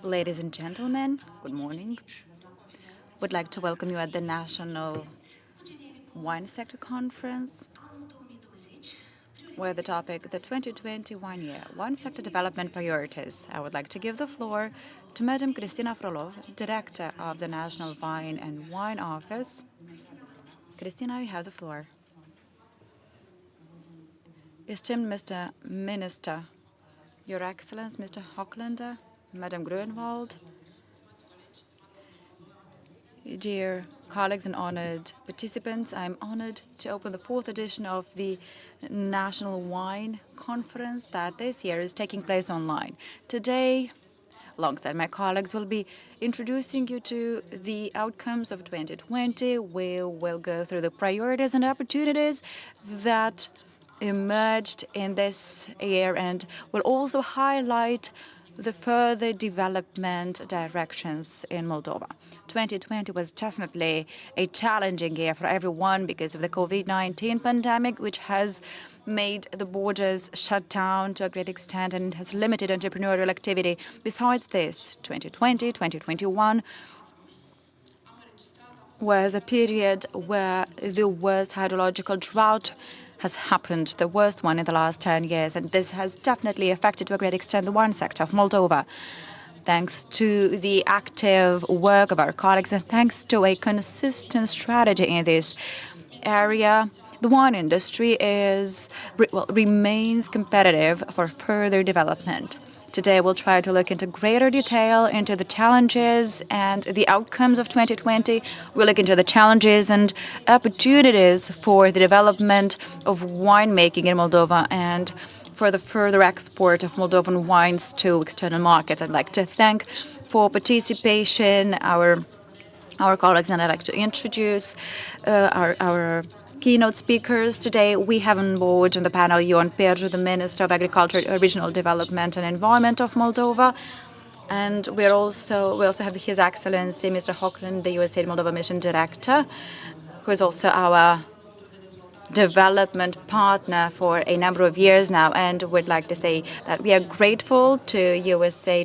Ladies and gentlemen, good morning. Would like to welcome you at the National Wine Sector Conference, where the topic, the 2021 year wine sector development priorities. I would like to give the floor to Madam Kristina Frolov, Director of the National Vine and Wine Office. Kristina, you have the floor. Esteemed Mr. Minister, Your Excellence, Mr. Hochlander, Madam Grunwald, dear colleagues and honored participants, I'm honored to open the fourth edition of the National Wine Conference that this year is taking place online. Today, alongside my colleagues, will be introducing you to the outcomes of 2020. We will go through the priorities and opportunities that emerged in this year and will also highlight the further development directions in Moldova. 2020 was definitely a challenging year for everyone because of the COVID-19 pandemic, which has made the borders shut down to a great extent and has limited entrepreneurial activity. Besides this, 2020, 2021 was a period where the worst hydrological drought has happened, the worst one in the last 10 years, and this has definitely affected to a great extent the wine sector of Moldova. Thanks to the active work of our colleagues and thanks to a consistent strategy in this area, the wine industry remains competitive for further development. Today, we'll try to look into greater detail into the challenges and the outcomes of 2020. We'll look into the challenges and opportunities for the development of winemaking in Moldova and for the further export of Moldovan wines to external markets. I'd like to thank for participation our colleagues, and I'd like to introduce our keynote speakers. Today, we have on board on the panel Ion Perju, the Minister of Agriculture, Regional Development and Environment of Moldova. And we also have His Excellency, Mr. Hochland, the USA Moldova Mission Director, who is also our development partner for a number of years now, and would like to say that we are grateful to the USA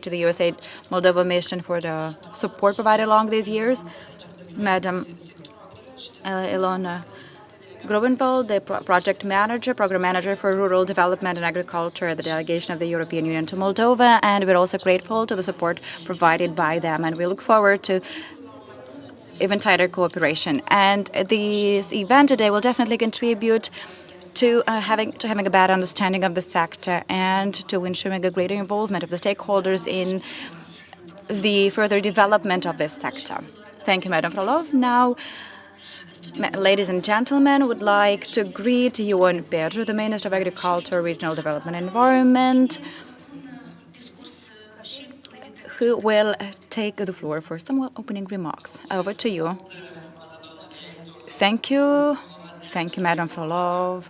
Moldova Mission for the support provided along these years. Madam Ilona Grunwald, the project manager, program manager for rural development and agriculture at the delegation of the European Union to Moldova, and we're also grateful to the support provided by them, and we look forward to even tighter cooperation. And this event today will definitely contribute to having a better understanding of the sector and to ensuring a greater involvement of the stakeholders in the further development of this sector. Thank you, Madam Frolov. Now, ladies and gentlemen, would like to greet Ion Perju, the Minister of Agriculture, Regional Development and Environment, who will take the floor for some opening remarks. Over to you. Thank you. Thank you, Madam Frolov,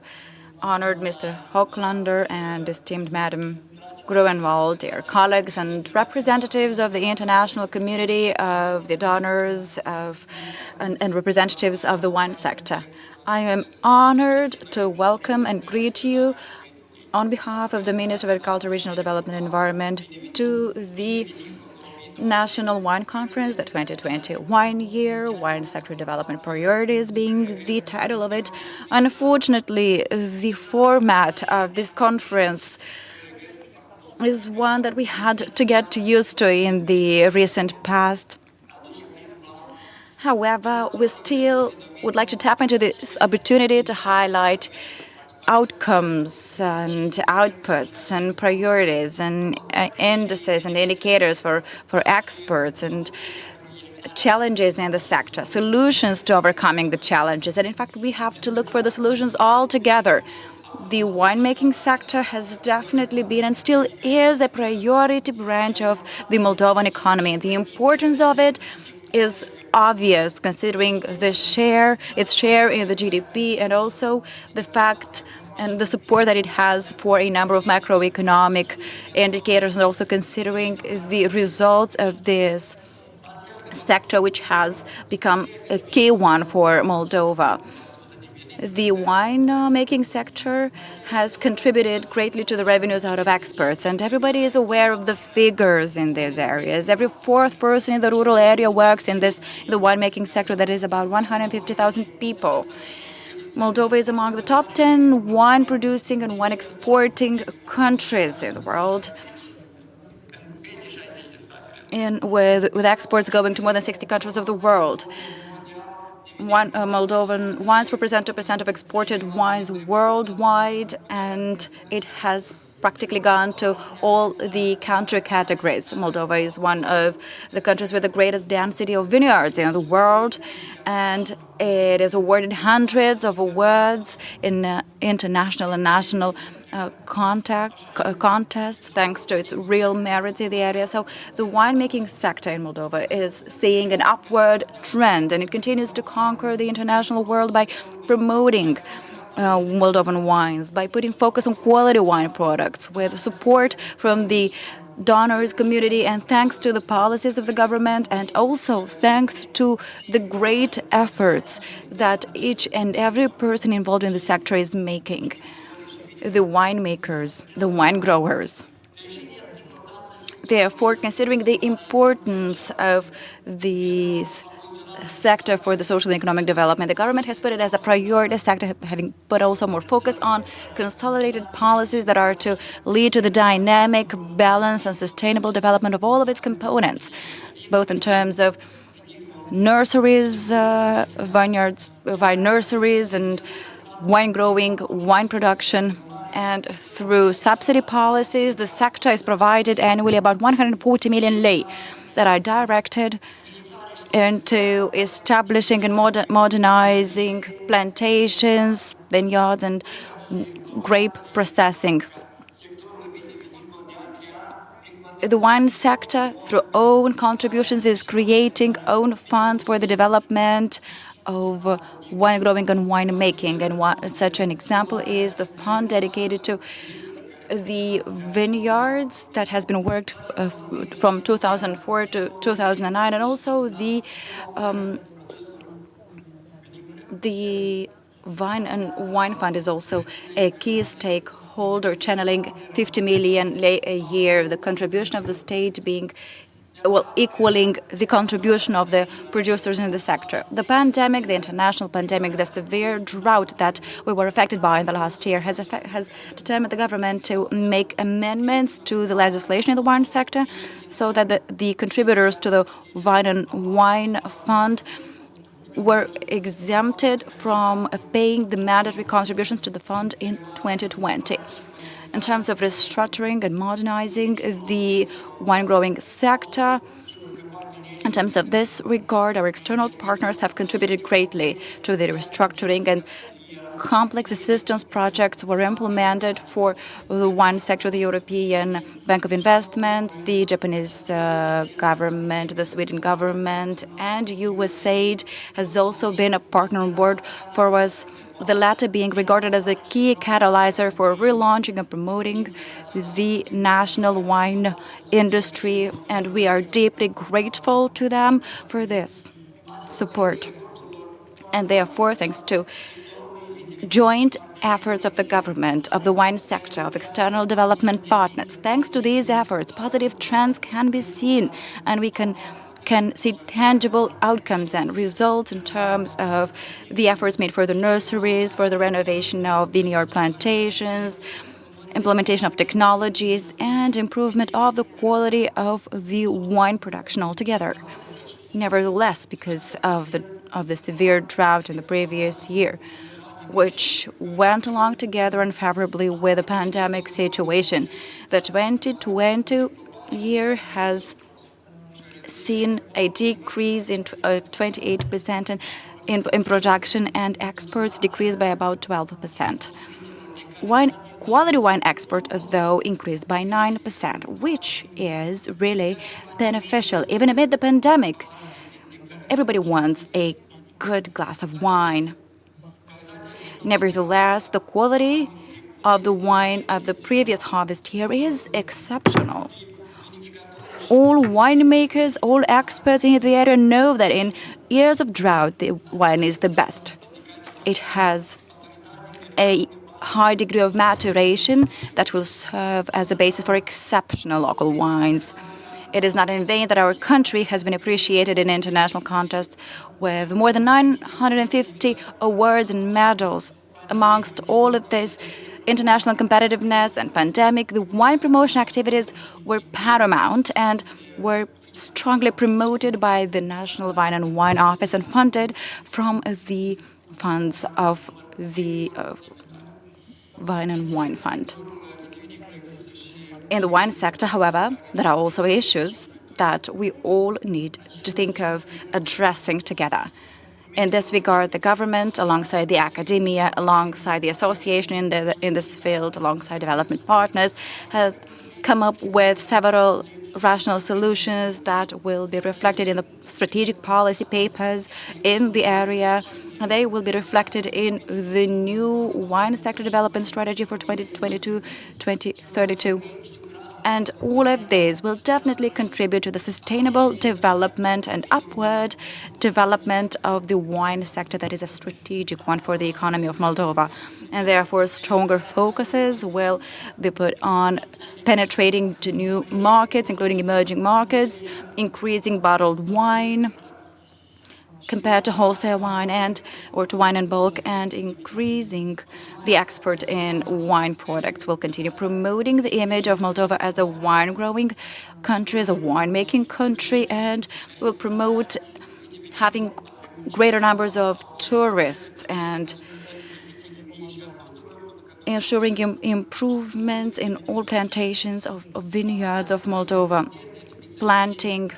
honored Mr. Hochlander, and esteemed Madam Grunwald, dear colleagues and representatives of the international community, of the donors, and representatives of the wine sector. I am honored to welcome and greet you on behalf of the Minister of Agriculture, Regional Development and Environment to the National Wine Conference, the 2020 Wine Year, Wine Sector Development Priorities being the title of it. Unfortunately, the format of this conference is one that we had to get used to in the recent past. However, we still would like to tap into this opportunity to highlight outcomes and outputs and priorities and indices and indicators for experts and challenges in the sector, solutions to overcoming the challenges. And in fact, we have to look for the solutions all together. The winemaking sector has definitely been and still is a priority branch of the Moldovan economy. The importance of it is obvious considering its share in the GDP and also the fact and the support that it has for a number of macroeconomic indicators, and also considering the results of this sector, which has become a key one for Moldova. The wine-making sector has contributed greatly to the revenues out of exports, and everybody is aware of the figures in these areas. Every fourth person in the rural area works in the winemaking sector. That is about 150,000 people. Moldova is among the top 10 wine-producing and wine-exporting countries in the world, with exports going to more than 60 countries of the world. Moldovan wines represent 2% of exported wines worldwide, and it has practically gone to all the country categories. Moldova is one of the countries with the greatest density of vineyards in the world, and it is awarded hundreds of awards in international and national contests thanks to its real merits in the area. So the winemaking sector in Moldova is seeing an upward trend, and it continues to conquer the international world by promoting Moldovan wines, by putting focus on quality wine products with support from the donors community, and thanks to the policies of the government, and also thanks to the great efforts that each and every person involved in the sector is making. The winemakers, the wine growers. Therefore, considering the importance of these sector for the social and economic development, the government has put it as a priority sector, having put also more focus on consolidated policies that are to lead to the dynamic, balanced, and sustainable development of all of its components, both in terms of nurseries, vineyards, vine nurseries, and wine growing, wine production. And through subsidy policies, the sector is provided annually about 140 million lei that are directed into establishing and modernizing plantations, vineyards, and grape processing. The wine sector, through own contributions, is creating own funds for the development of wine growing and wine making. And such an example is the fund dedicated to the vineyards that has been worked from 2004 to 2009, and also the Vine and Wine Fund is also a key stakeholder, channeling 50 million lei a year, the contribution of the state being equaling the contribution of the producers in the sector. The pandemic, the international pandemic, the severe drought that we were affected by in the last year has determined the government to make amendments to the legislation in the wine sector so that the contributors to the Vine and Wine Fund were exempted from paying the mandatory contributions to the fund in 2020. In terms of restructuring and modernizing the wine-growing sector, in terms of this regard, our external partners have contributed greatly to the restructuring, and complex assistance projects were implemented for the wine sector. The European Bank of Investments, the Japanese government, the Sweden government, and USAID has also been a partner on board for us, the latter being regarded as a key catalyzer for relaunching and promoting the national wine industry, and we are deeply grateful to them for this support. And therefore, thanks to joint efforts of the government, of the wine sector, of external development partners, thanks to these efforts, positive trends can be seen, and we can see tangible outcomes and results in terms of the efforts made for the nurseries, for the renovation of vineyard plantations, implementation of technologies, and improvement of the quality of the wine production altogether. Nevertheless, because of the severe drought in the previous year, which went along together unfavorably with the pandemic situation, the 2020 year has seen a decrease in 28% in production, and exports decreased by about 12%. Quality wine export, though, increased by 9%, which is really beneficial. Even amid the pandemic, everybody wants a good glass of wine. Nevertheless, the quality of the wine of the previous harvest year is exceptional. All winemakers, all experts in the area know that in years of drought, the wine is the best. It has a high degree of maturation that will serve as a basis for exceptional local wines. It is not in vain that our country has been appreciated in international contests with more than 950 awards and medals. Amongst all of this international competitiveness and pandemic, the wine promotion activities were paramount and were strongly promoted by the National Wine and Wine Office and funded from the funds of the Wine and Wine Fund. In the wine sector, however, there are also issues that we all need to think of addressing together. In this regard, the government, alongside the academia, alongside the association in this field, alongside development partners, has come up with several rational solutions that will be reflected in the strategic policy papers in the area. And they will be reflected in the new wine sector development strategy for 2022-2032. And all of these will definitely contribute to the sustainable development and upward development of the wine sector that is a strategic one for the economy of Moldova. And therefore, stronger focuses will be put on penetrating to new markets, including emerging markets, increasing bottled wine compared to wholesale wine or to wine in bulk, and increasing the export in wine products. Will continue promoting the image of Moldova as a wine-growing country, as a wine-making country, and will promote having greater numbers of tourists and ensuring improvements in all plantations of vineyards of Moldova, planting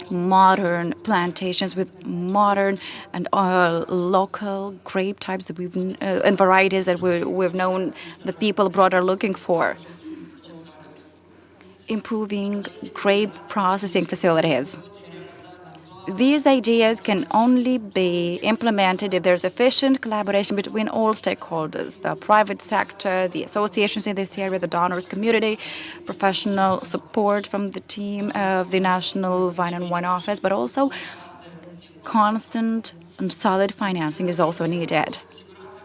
modern plantations with modern and local grape types that and varieties that we've known the people abroad are looking for. Improving grape processing facilities. These ideas can only be implemented if there's efficient collaboration between all stakeholders, the private sector, the associations in this area, the donors community, professional support from the team of the National Wine and Wine Office, but also constant and solid financing is also needed.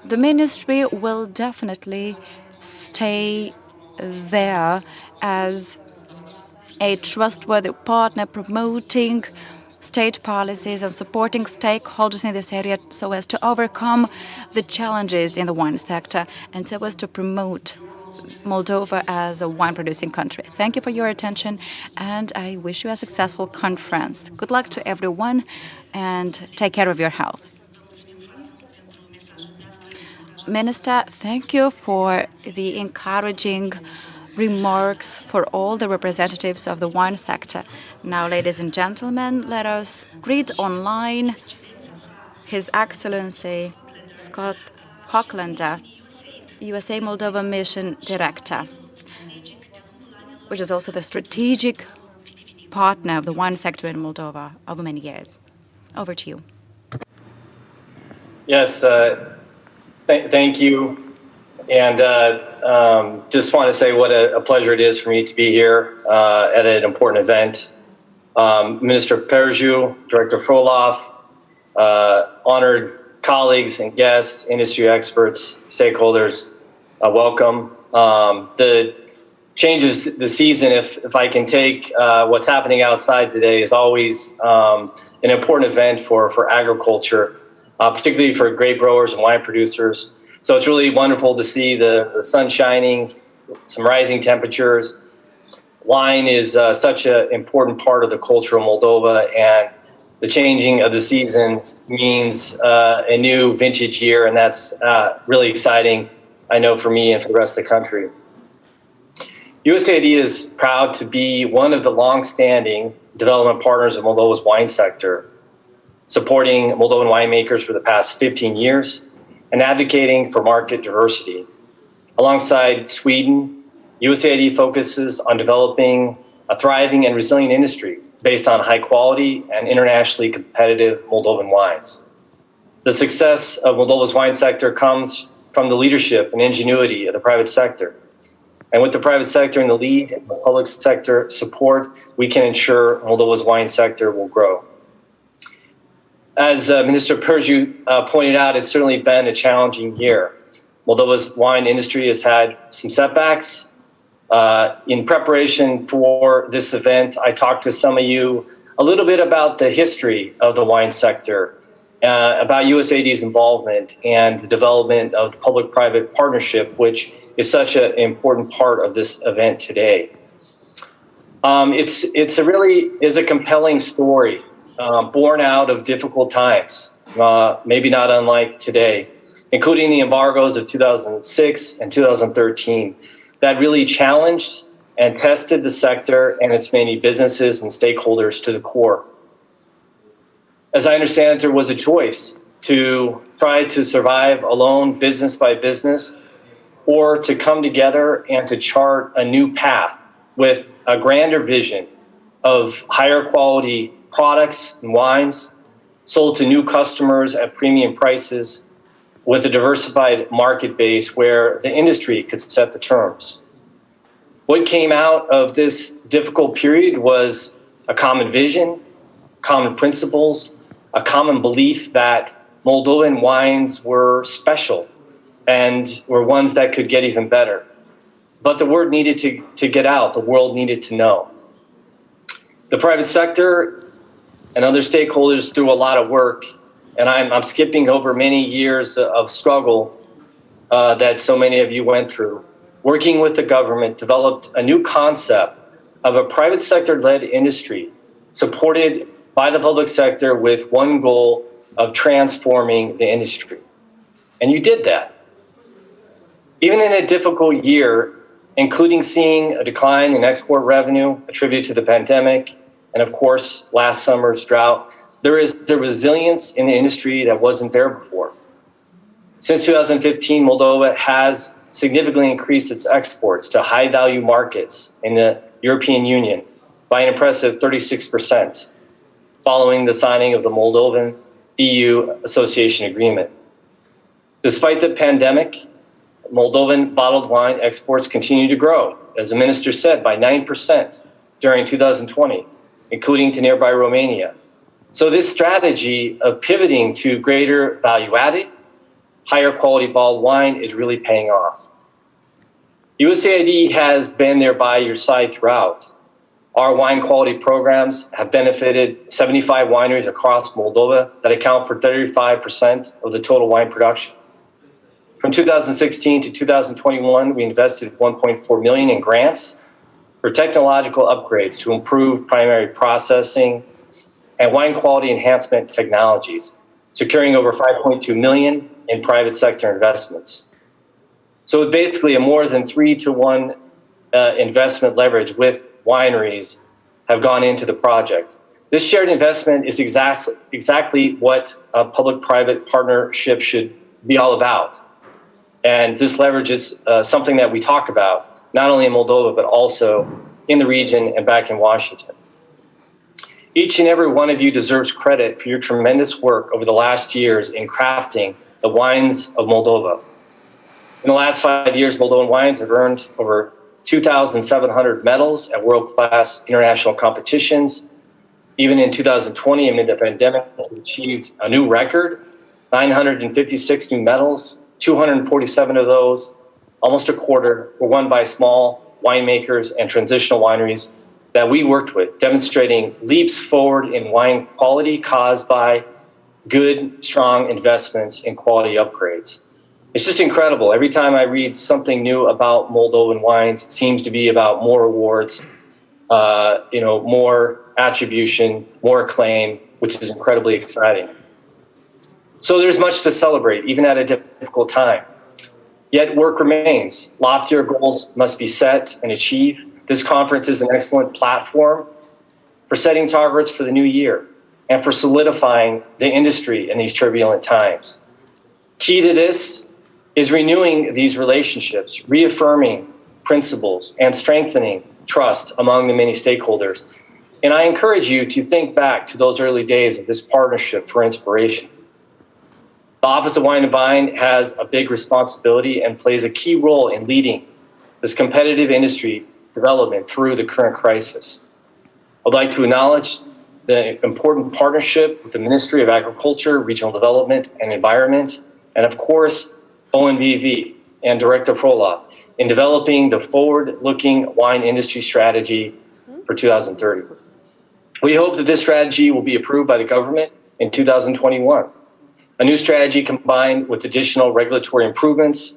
The ministry will definitely stay there as a trustworthy partner promoting state policies and supporting stakeholders in this area so as to overcome the challenges in the wine sector and so as to promote Moldova as a wine-producing country. Thank you for your attention, and I wish you a successful conference. Good luck to everyone, and take care of your health. Minister, thank you for the encouraging remarks for all the representatives of the wine sector. Now, ladies and gentlemen, let us greet online His Excellency Scott Hocklander, USA Moldova Mission Director, which is also the strategic partner of the wine sector in Moldova over many years. Over to you. Yes, thank you. And just want to say what a pleasure it is for me to be here at an important event. Minister Perju, Director Frolov, honored colleagues and guests, industry experts, stakeholders, welcome. The changes the season, if I can take what's happening outside today, is always an important event for agriculture, particularly for grape growers and wine producers. So it's really wonderful to see the sun shining, some rising temperatures. Wine is such an important part of the culture of Moldova, and the changing of the seasons means a new vintage year, and that's really exciting, I know, for me and for the rest of the country. USAID is proud to be one of the long-standing development partners of Moldova's wine sector, supporting Moldovan winemakers for the past 15 years and advocating for market diversity. Alongside Sweden, USAID focuses on developing a thriving and resilient industry based on high quality and internationally competitive Moldovan wines. The success of Moldova's wine sector comes from the leadership and ingenuity of the private sector. And with the private sector in the lead and the public sector support, we can ensure Moldova's wine sector will grow. As Minister Perju pointed out, it's certainly been a challenging year. Moldova's wine industry has had some setbacks. In preparation for this event, I talked to some of you a little bit about the history of the wine sector, about USAID's involvement and the development of the public-private partnership, which is such an important part of this event today. It's a really is a compelling story, born out of difficult times, maybe not unlike today, including the embargoes of 2006 and 2013 that really challenged and tested the sector and its many businesses and stakeholders to the core. As I understand it, there was a choice to try to survive alone, business by business, or to come together and to chart a new path with a grander vision of higher quality products and wines sold to new customers at premium prices with a diversified market base where the industry could set the terms. What came out of this difficult period was a common vision, common principles, a common belief that Moldovan wines were special and were ones that could get even better. But the word needed to get out, the world needed to know. The private sector and other stakeholders through a lot of work, and I'm skipping over many years of struggle that so many of you went through. Working with the government, developed a new concept of a private sector-led industry supported by the public sector with one goal of transforming the industry. And you did that. Even in a difficult year, including seeing a decline in export revenue attributed to the pandemic, and of course, last summer's drought, there is the resilience in the industry that wasn't there before. Since 2015, Moldova has significantly increased its exports to high-value markets in the European Union by an impressive 36%, following the signing of the Moldovan EU Association Agreement. Despite the pandemic, Moldovan bottled wine exports continue to grow, as the minister said, by 9% during 2020, including to nearby Romania. So this strategy of pivoting to greater value-added, higher quality bottled wine is really paying off. USAID has been there by your side throughout. Our wine quality programs have benefited 75 wineries across Moldova that account for 35% of the total wine production. From 2016 to 2021, we invested $1.4 million in grants for technological upgrades to improve primary processing and wine quality enhancement technologies, securing over $5.2 million in private sector investments. So basically a more than 3-to-1 investment leverage with wineries have gone into the project. This shared investment is exactly what a public-private partnership should be all about. And this leverage is something that we talk about, not only in Moldova, but also in the region and back in Washington. Each and every one of you deserves credit for your tremendous work over the last years in crafting the wines of Moldova. In the last 5 years, Moldovan wines have earned over 2,700 medals at world-class international competitions. Even in 2020, amid the pandemic, we achieved a new record, 956 new medals, 247 of those, almost a quarter, were won by small winemakers and transitional wineries that we worked with, demonstrating leaps forward in wine quality caused by good, strong investments in quality upgrades. It's just incredible. Every time I read something new about Moldovan wines, it seems to be about more awards, more attribution, more acclaim, which is incredibly exciting. So there's much to celebrate, even at a difficult time. Yet work remains. Loftier goals must be set and achieved. This conference is an excellent platform for setting targets for the new year and for solidifying the industry in these turbulent times. Key to this is renewing these relationships, reaffirming principles, and strengthening trust among the many stakeholders. And I encourage you to think back to those early days of this partnership for inspiration. The Office of Wine and Vine has a big responsibility and plays a key role in leading this competitive industry development through the current crisis. I'd like to acknowledge the important partnership with the Ministry of Agriculture, Regional Development, and Environment, and of course, ONVV, and Director Frola in developing the forward-looking wine industry strategy for 2030. We hope that this strategy will be approved by the government in 2021. A new strategy combined with additional regulatory improvements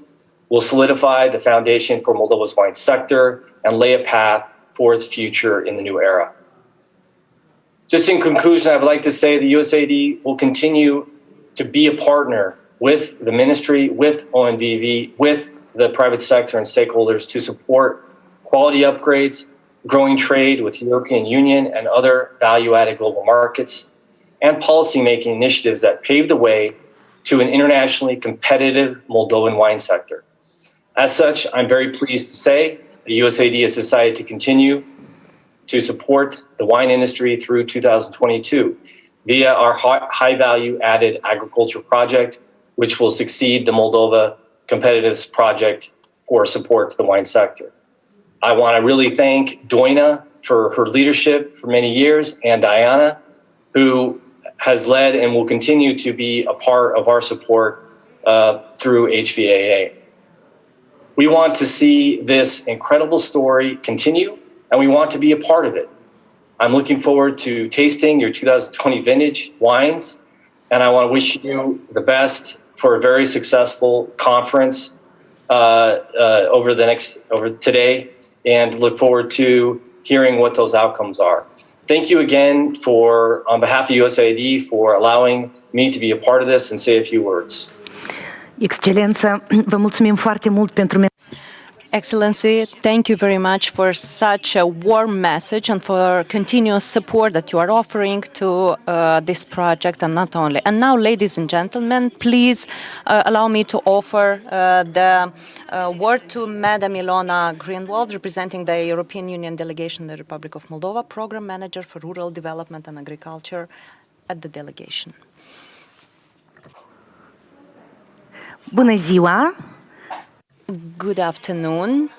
will solidify the foundation for Moldova's wine sector and lay a path for its future in the new era. Just in conclusion, I would like to say the USAID will continue to be a partner with the ministry, with ONVV, with the private sector and stakeholders to support quality upgrades, growing trade with the European Union and other value-added global markets, and policy-making initiatives that pave the way to an internationally competitive Moldovan wine sector. As such, I'm very pleased to say the USAID has decided to continue to support the wine industry through 2022 via our high-value added agriculture project, which will succeed the Moldova Competitiveness Project for support to the wine sector. I want to really thank Doina for her leadership for many years, and Diana, who has led and will continue to be a part of our support through HVAA. We want to see this incredible story continue, and we want to be a part of it. I'm looking forward to tasting your 2020 vintage wines, and I want to wish you the best for a very successful conference over today, and look forward to hearing what those outcomes are. Thank you again on behalf of USAID for allowing me to be a part of this and say a few words. Excelență, vă mulțumim foarte mult pentru Excellency, thank you very much for such a warm message and for continuous support that you are offering to this project, and not only. And now, ladies and gentlemen, please allow me to offer the word to Madam Ilona Greenwald, representing the European Union delegation in the Republic of Moldova, Program Manager for Rural Development and Agriculture at the delegation. Bună ziua! Good afternoon.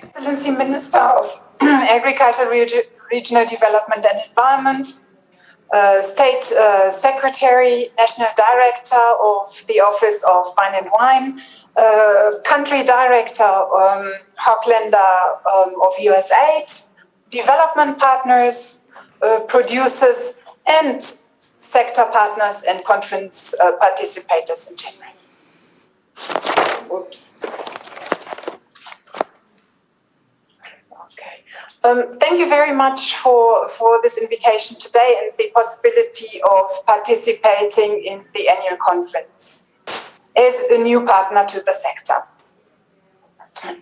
Excellency Minister of Agriculture, Regional Development and Environment, State Secretary, National Director of the Office of Wine and Wine, Country Director, Hochländer of USAID, development partners, producers, and sector partners and conference participators in general. Oops. Okay. Thank you very much for this invitation today and the possibility of participating in the annual conference as a new partner to the sector.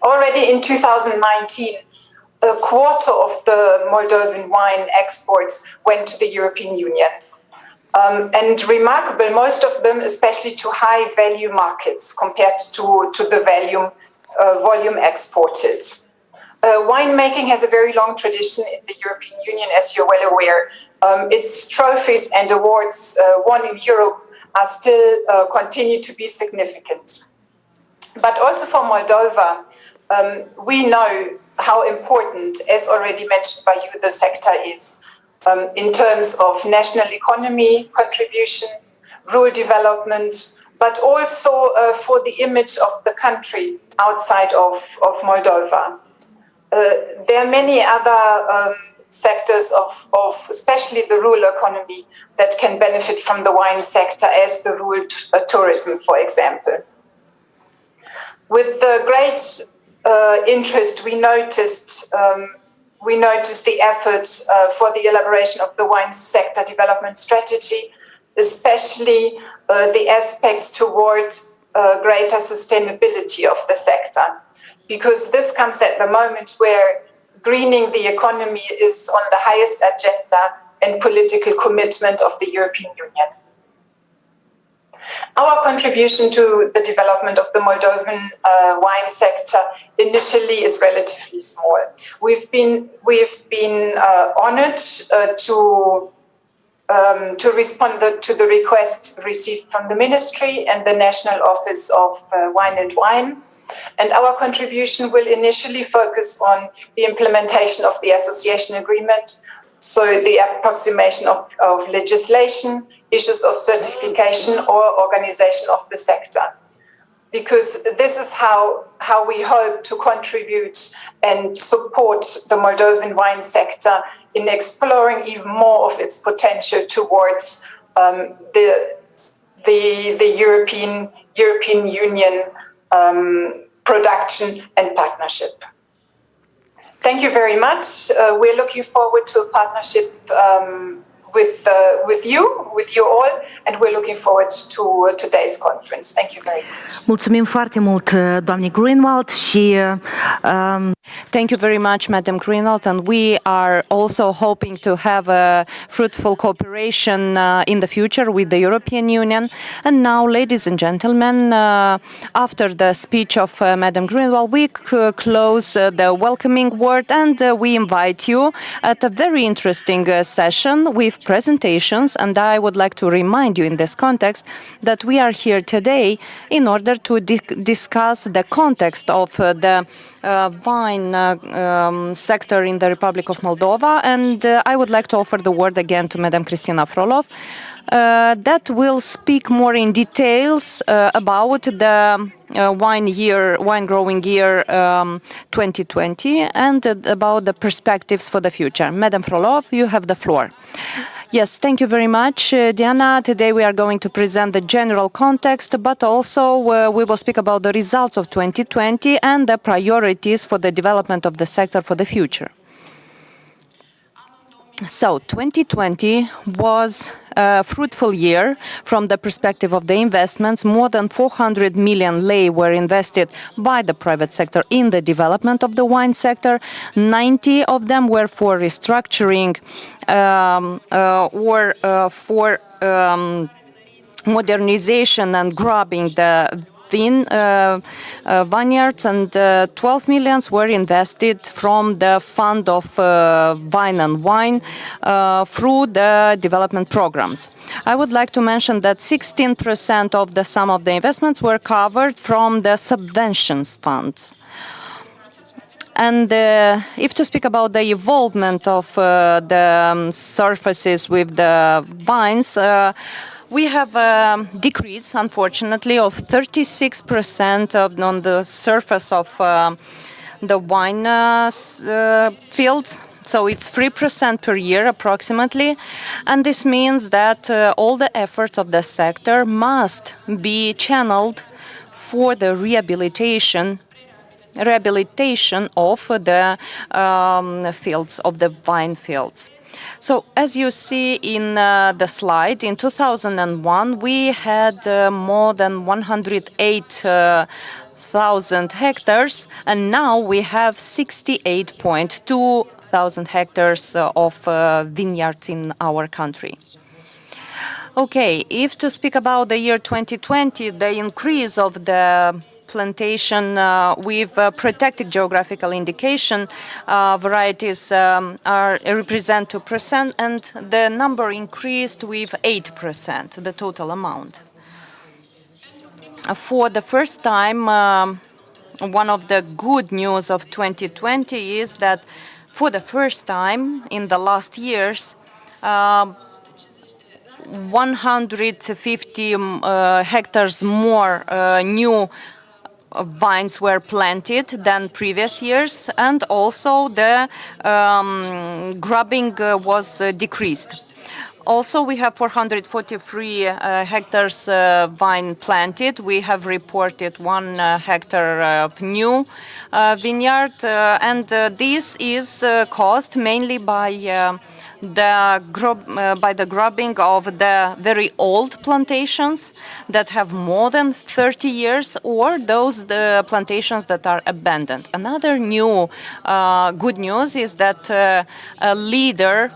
Already in 2019, a quarter of the Moldovan wine exports went to the European Union. And remarkable, most of them, especially to high-value markets compared to the volume exported. Winemaking has a very long tradition in the European Union, as you're well aware. Its trophies and awards won in Europe are still continue to be significant. But also for Moldova, we know how important, as already mentioned by you, the sector is. In terms of national economy contribution, rural development, but also for the image of the country outside of Moldova. There are many other sectors of especially the rural economy that can benefit from the wine sector, as the rural tourism, for example. With great interest, we noticed the effort for the elaboration of the wine sector development strategy, especially the aspects towards greater sustainability of the sector, because this comes at the moment where greening the economy is on the highest agenda and political commitment of the European Union. Our contribution to the development of the Moldovan wine sector initially is relatively small. We've been honored to respond to the request received from the Ministry and the National Office of Wine and Wine. And our contribution will initially focus on the implementation of the association agreement, so the approximation of legislation issues of certification or organization of the sector. Because this is how we hope to contribute and support the Moldovan wine sector in exploring even more of its potential towards the European Union production and partnership. Thank you very much. We're looking forward to a partnership with you all, and we're looking forward to today's conference. Thank you very much. Mulțumim foarte mult, doamne Greenwald, și Thank you very much, Madam Greenwald, and we are also hoping to have a fruitful cooperation in the future with the European Union. And now, ladies and gentlemen, after the speech of Madam Greenwald, we close the welcoming word, and we invite you at a very interesting session with presentations. And I would like to remind you in this context that we are here today in order to discuss the context of the wine sector in the Republic of Moldova, and I would like to offer the word again to Madam Kristina Frolov that will speak more in details about the wine growing year 2020 and about the perspectives for the future. Madam Frolov, you have the floor. Yes, thank you very much, Diana. Today we are going to present the general context, but also we will speak about the results of 2020 and the priorities for the development of the sector for the future. So, 2020 was a fruitful year from the perspective of the investments. More than 400 million lei were invested by the private sector in the development of the wine sector. 90 of them were for restructuring or for modernization and grabbing the vineyards, and 12 millions were invested from the Fund of Vine and Wine through the development programs. I would like to mention that 16% of the sum of the investments were covered from the subventions funds. And if to speak about the involvement of the surfaces with the vines, we have a decrease, unfortunately, of 36% on the surface of the wine fields. So it's 3% per year approximately. And this means that all the efforts of the sector must be channeled for the rehabilitation of the fields, of the vine fields. So, as you see in the slide, in 2001 we had more than 108,000 hectares, and now we have 68.2 thousand hectares of vineyards in our country. Okay, if to speak about the year 2020, the increase of the plantation with protected geographical indication varieties represent 2%, and the number increased with 8%, the total amount. For the first time, one of the good news of 2020 is that for the first time in the last years, 150 hectares more new vines were planted than previous years, and also the grubbing was decreased. Also, we have 443 hectares vine planted. We have reported 1 hectare of new vineyard, and this is caused mainly by the grubbing of the very old plantations that have more than 30 years, or those plantations that are abandoned. Another new good news is that a leader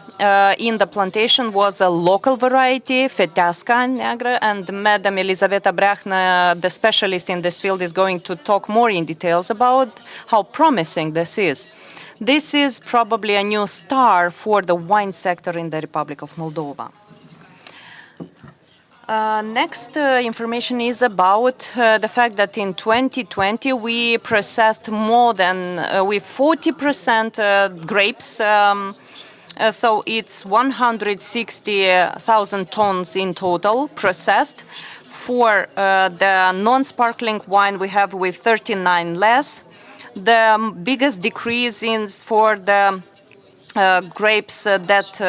in the plantation was a local variety, Feteasca Neagră, and Madam Elizaveta Breachna, the specialist in this field, is going to talk more in details about how promising this is. This is probably a new star for the wine sector in the Republic of Moldova. Next information is about the fact that in 2020 we processed more than with 40% grapes So it's 160,000 tons in total processed. For the non-sparkling wine, we have with 39 less. The biggest decrease is for the grapes that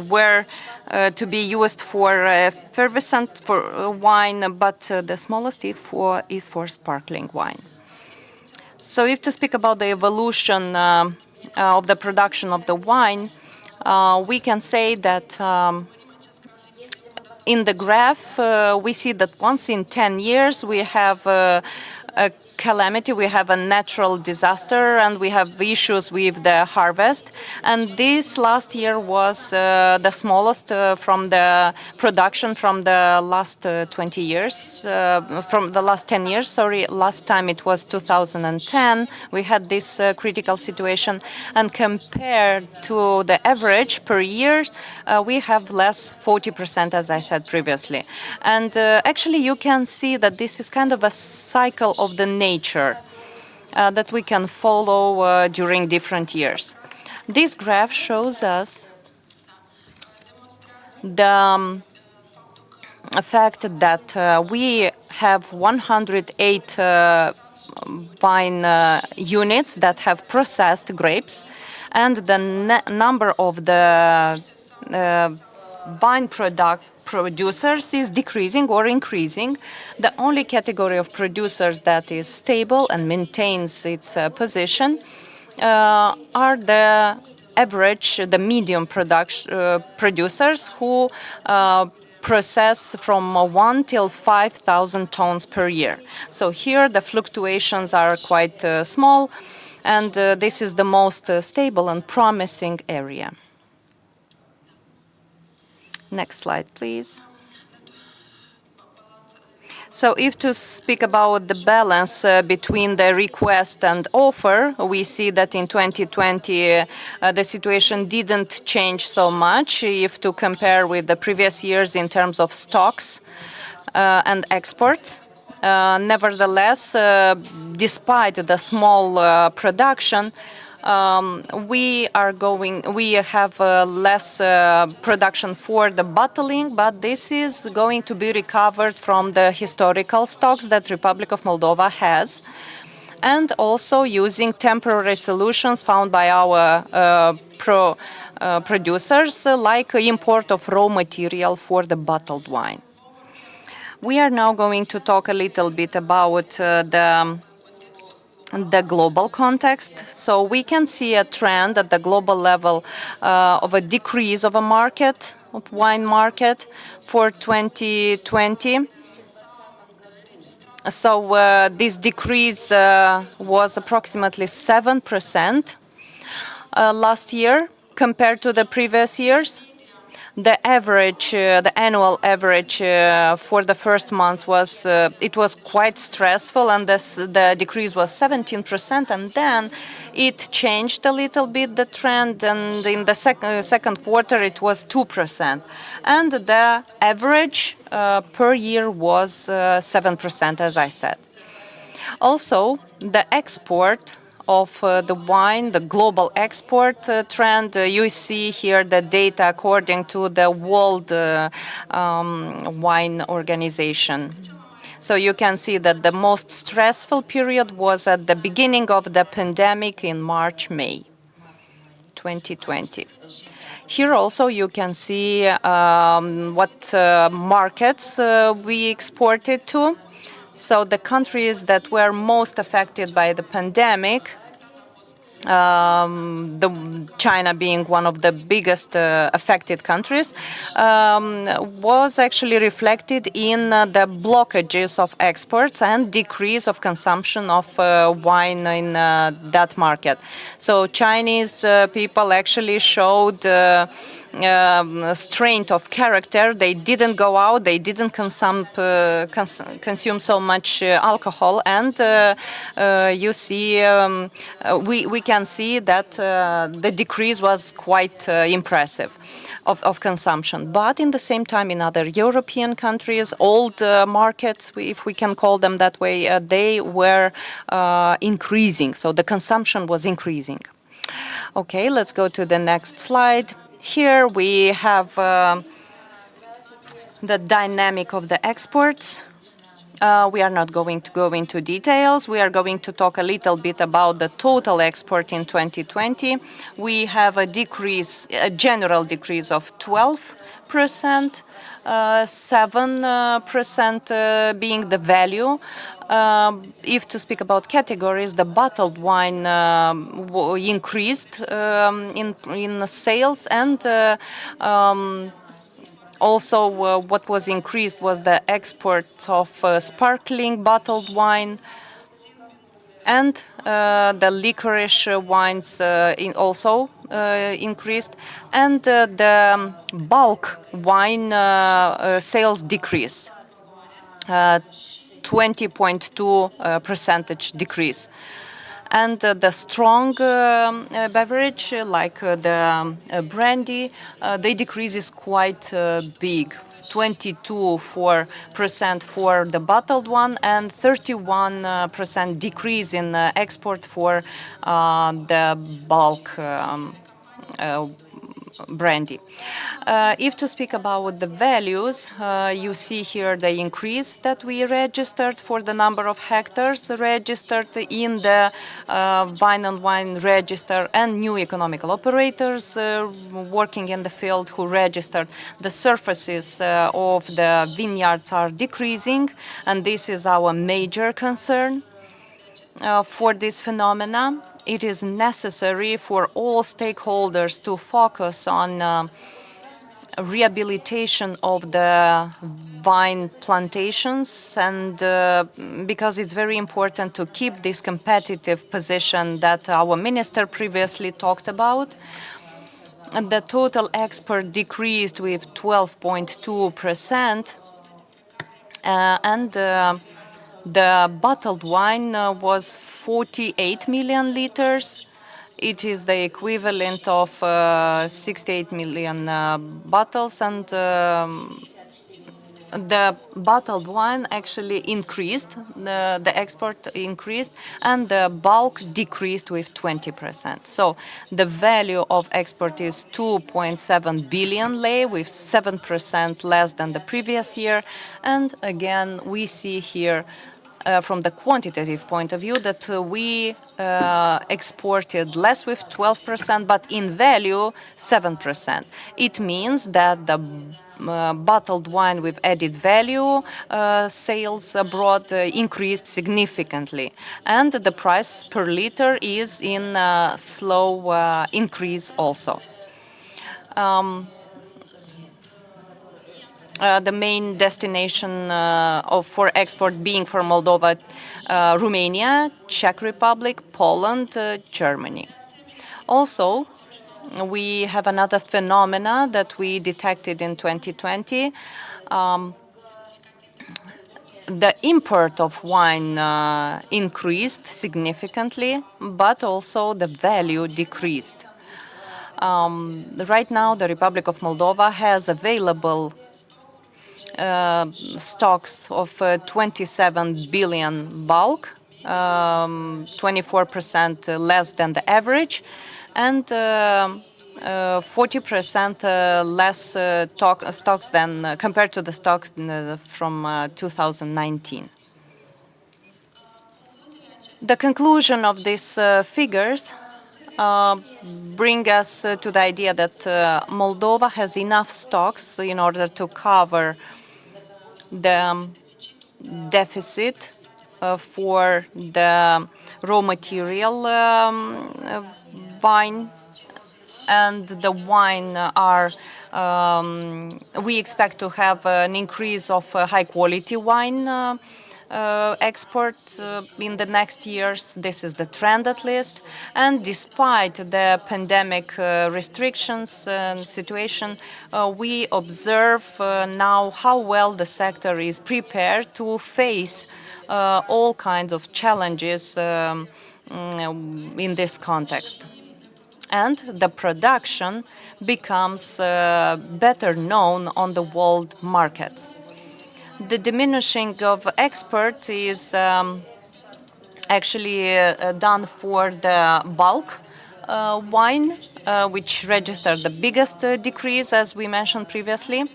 were to be used for effervescent for wine, but the smallest is for sparkling wine. So if to speak about the evolution of the production of the wine, we can say that in the graph, we see that once in 10 years we have a calamity, we have a natural disaster, and we have issues with the harvest. And this last year was the smallest from the production from the last 20 years, from the last 10 years, sorry. Last time it was 2010, we had this critical situation. And compared to the average per year, we have less 40%, as I said previously. And actually you can see that this is kind of a cycle of the nature that we can follow during different years. This graph shows us the fact that we have 108 vine units that have processed grapes, and the number of the vine producers is decreasing or increasing. The only category of producers that is stable and maintains its position are the average, the medium producers who process from 1 till 5,000 tons per year. So here the fluctuations are quite small, and this is the most stable and promising area. Next slide, please. So if to speak about the balance between the request and offer, we see that in 2020 the situation didn't change so much if to compare with the previous years in terms of stocks and exports. Nevertheless, despite the small production, we have less production for the bottling, but this is going to be recovered from the historical stocks that Republic of Moldova has, and also using temporary solutions found by our producers, like import of raw material for the bottled wine. We are now going to talk a little bit about the global context. So we can see a trend at the global level of a decrease of a market, of wine market for 2020. So this decrease was approximately 7% last year compared to the previous years. The average, the annual average for the first month was, it was quite stressful, and the decrease was 17%, and then it changed a little bit, the trend, and in the second quarter it was 2%. And the average per year was 7%, as I said. Also, the export of the wine, the global export trend. You see here the data according to the World Wine Organization. So you can see that the most stressful period was at the beginning of the pandemic in March, May 2020. Here also you can see what markets we exported to. So the countries that were most affected by the pandemic, China being one of the biggest affected countries, was actually reflected in the blockages of exports and decrease of consumption of wine in that market. So Chinese people actually showed strength of character. They didn't go out, they didn't consume so much alcohol, and you see, we can see that the decrease was quite impressive of consumption. But in the same time, in other European countries, old markets, if we can call them that way, they were increasing. So the consumption was increasing. Okay, let's go to the next slide. Here we have the dynamic of the exports. We are not going to go into details. We are going to talk a little bit about the total export in 2020. We have a decrease, a general decrease of 12%, 7% being the value. If to speak about categories, the bottled wine increased in sales, and also, what was increased was the export of sparkling bottled wine, and the licorice wines also increased, and the bulk wine sales decreased, 20.2% decrease. And the strong beverage, like the brandy, the decrease is quite big, 22% for the bottled one, and 31% decrease in export for the bulk brandy. If to speak about the values, you see here the increase that we registered for the number of hectares registered in the Vine and Wine Register, and new economical operators working in the field who registered. The surfaces of the vineyards are decreasing, and this is our major concern for this phenomena. It is necessary for all stakeholders to focus on rehabilitation of the vine plantations, and because it's very important to keep this competitive position that our minister previously talked about. And the total export decreased with 12.2%, and the bottled wine was 48 million liters. It is the equivalent of 68 million bottles, and the bottled wine actually increased, the export increased, and the bulk decreased with 20%. So the value of export is 2.7 billion lei, with 7% less than the previous year. And again, we see here from the quantitative point of view that we exported less with 12%, but in value 7%. It means that the bottled wine with added value sales abroad increased significantly, and the price per liter is in slow increase also. The main destination for export being for Moldova, Romania, Czech Republic, Poland, Germany. Also, we have another phenomena that we detected in 2020. The import of wine increased significantly, but also the value decreased. Right now, the Republic of Moldova has available stocks of 27 billion bulk, 24% less than the average, and 40% less stocks than compared to the stocks from 2019. The conclusion of these figures bring us to the idea that Moldova has enough stocks in order to cover the deficit for the raw material wine, and the wine are we expect to have an increase of high quality wine export in the next years. This is the trend, at least. And despite the pandemic restrictions and situation, we observe now how well the sector is prepared to face all kinds of challenges in this context. And the production becomes better known on the world markets. The diminishing of export is actually done for the bulk wine, which registered the biggest decrease, as we mentioned previously.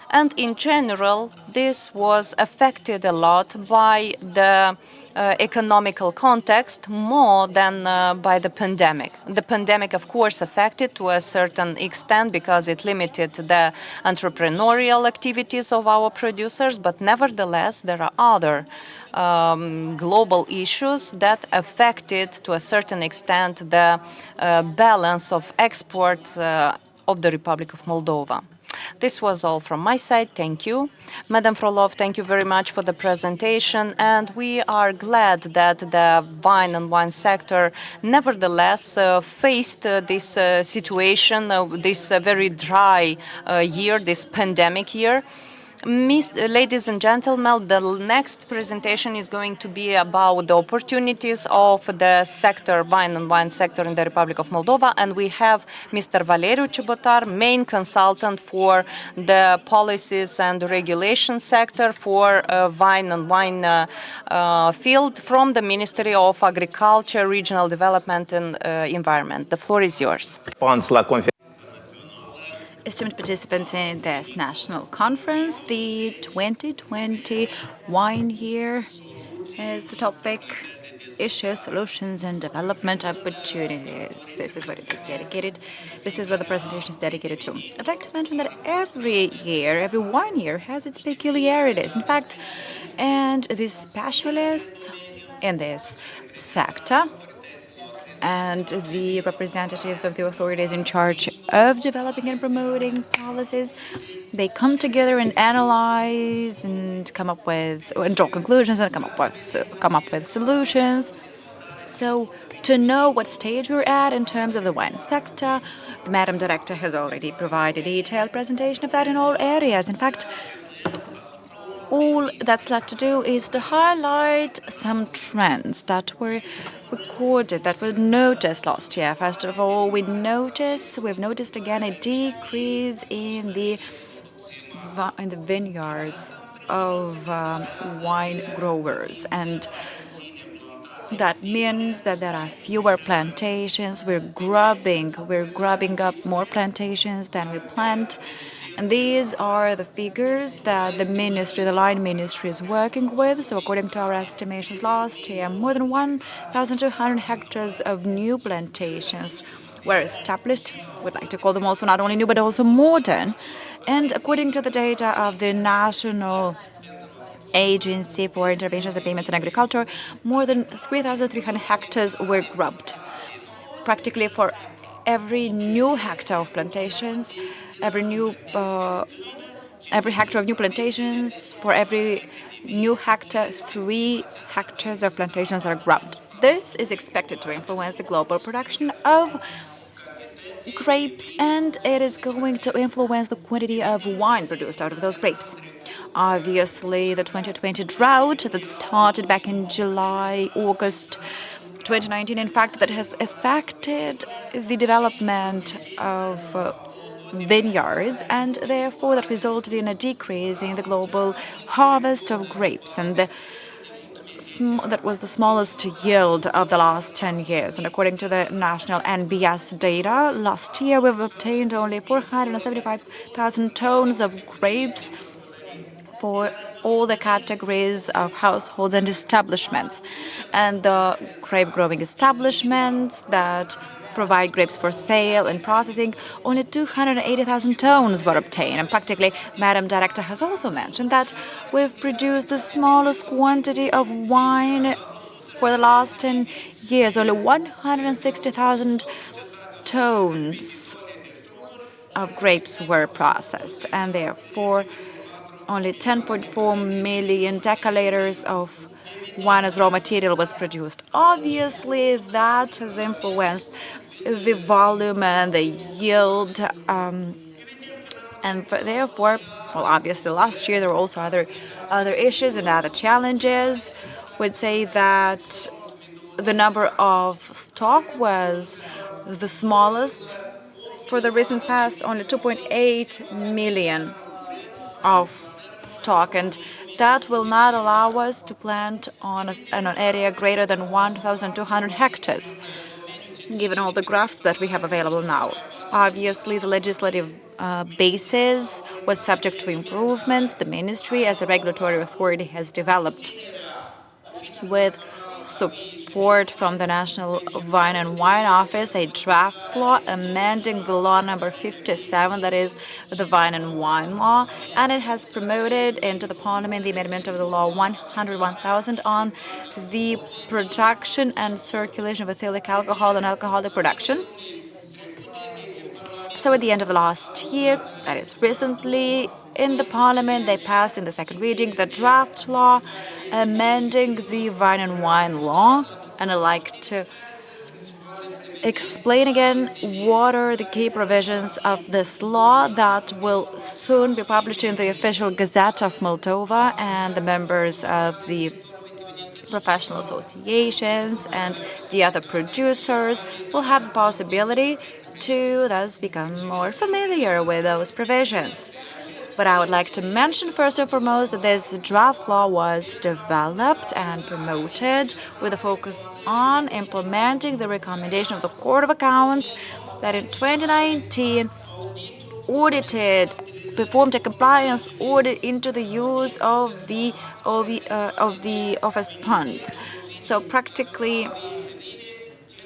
And in general, this was affected a lot by the economical context more than by the pandemic. The pandemic, of course, affected to a certain extent because it limited the entrepreneurial activities of our producers, but nevertheless, there are other global issues that affected to a certain extent the balance of exports of the Republic of Moldova. This was all from my side. Thank you. Madam Frolov, thank you very much for the presentation. And we are glad that the wine sector nevertheless faced this situation, this very dry year, this pandemic year. Ladies and gentlemen, the next presentation is going to be about the opportunities of the sector, wine sector in the Republic of Moldova, and we have Mr. Valeriu Cibotar, main consultant for the policies and regulation sector for wine field from the Ministry of Agriculture, Regional Development and Environment. The floor is yours. Esteemed participants in this national conference, the 2020 wine year is the topic. Issues, solutions, and development opportunities. This is what it is dedicated. This is what the presentation is dedicated to. I'd like to mention that every year, every 1 year has its peculiarities. In fact, and the specialists in this sector and the representatives of the authorities in charge of developing and promoting policies, they come together and analyze and come up with and draw conclusions and come up with solutions. So to know what stage we're at in terms of the wine sector, the Madam Director has already provided a detailed presentation of that in all areas. In fact, all that's left to do is to highlight some trends that were recorded, that were noticed last year. First of all, we've noticed again a decrease in the vineyards of wine growers, and that means that there are fewer plantations. We're grubbing up more plantations than we plant. And these are the figures that the line ministry is working with. So according to our estimations last year, more than 1,200 hectares of new plantations were established. We'd like to call them also not only new, but also modern. And according to the data of the National Agency for Interventions and Payments in Agriculture, more than 3,300 hectares were grubbed. Practically for every new hectare of plantations, every hectare of new plantations, for every new hectare, 3 hectares of plantations are grubbed. This is expected to influence the global production of grapes, and it is going to influence the quantity of wine produced out of those grapes. Obviously, the 2020 drought that started back in July, August 2019, in fact, that has affected the development of vineyards, and therefore that resulted in a decrease in the global harvest of grapes, and that was the smallest yield of the last 10 years. And according to the national NBS data, last year we've obtained only 475,000 tons of grapes for all the categories of households and establishments. And the grape growing establishments that provide grapes for sale and processing, only 280,000 tons were obtained. And practically, Madam Director has also mentioned that we've produced the smallest quantity of wine for the last 10 years. Only 160,000 tons of grapes were processed, and therefore only 10.4 million decaliters of wine as raw material was produced. Obviously, that has influenced the volume and the yield, and therefore, well, obviously, last year there were also other issues and other challenges. Would say that the number of stock was the smallest for the recent past, only 2.8 million of stock, and that will not allow us to plant on an area greater than 1,200 hectares. given all the drafts that we have available now. Obviously, the legislative basis was subject to improvements. The ministry, as a regulatory authority, has developed with support from the National Wine and Wine Office a draft law amending the law number 57, that is the Wine and Wine Law, and it has promoted into the Parliament the amendment of the law 101,000 on the production and circulation of ethylic alcohol and alcoholic production. So at the end of the last year, that is recently, in the Parliament, they passed in the second reading the draft law amending the Wine and Wine Law. And I'd like to explain again what are the key provisions of this law that will soon be published in the official Gazette of Moldova, and the members of the professional associations and the other producers will have the possibility to thus become more familiar with those provisions. But I would like to mention first and foremost that this draft law was developed and promoted with a focus on implementing the recommendation of the Court of Accounts that in 2019 performed a compliance audit into the use of the office fund. So practically,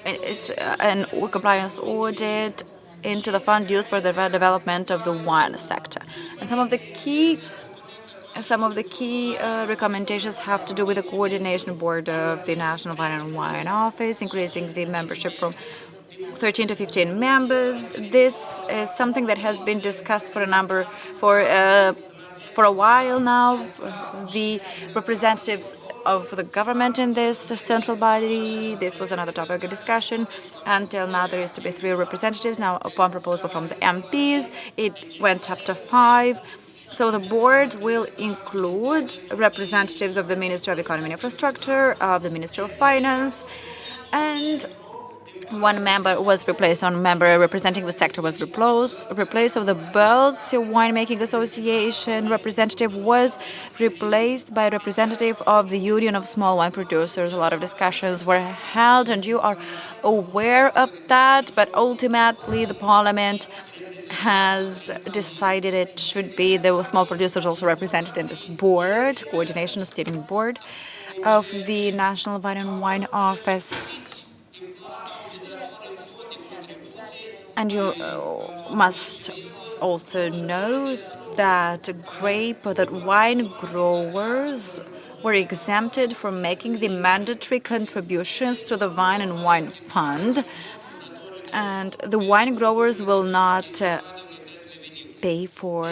it's an compliance audit into the fund used for the development of the wine sector. And some of the key recommendations have to do with the coordination board of the National Wine and Wine Office, increasing the membership from 13 to 15 members. This is something that has been discussed for a while now. The representatives of the government in this central body, this was another topic of discussion. Until now, there used to be 3 representatives. Now, upon proposal from the MPs, it went up to 5. So the board will include representatives of the Ministry of Economy and Infrastructure, of the Ministry of Finance, and one member was replaced. One member representing the sector was replaced. So the Belts Winemaking Association representative was replaced by a representative of the Union of Small Wine Producers. A lot of discussions were held, and you are aware of that. But ultimately, the Parliament has decided it should be the small producers also represented in this board, coordination steering board of the National Wine and Wine Office. And you must also know that wine growers were exempted from making the mandatory contributions to the Wine and Wine Fund. And the wine growers will not pay for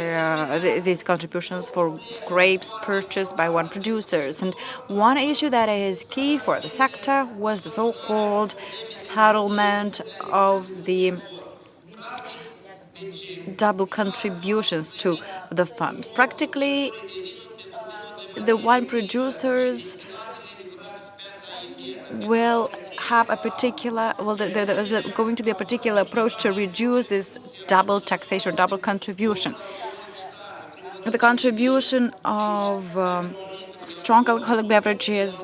these contributions for grapes purchased by wine producers. And one issue that is key for the sector was the so-called settlement of the double contributions to the fund. Practically, the wine producers will have a particular, there's going to be a particular approach to reduce this double taxation, double contribution. The contribution of strong alcoholic beverages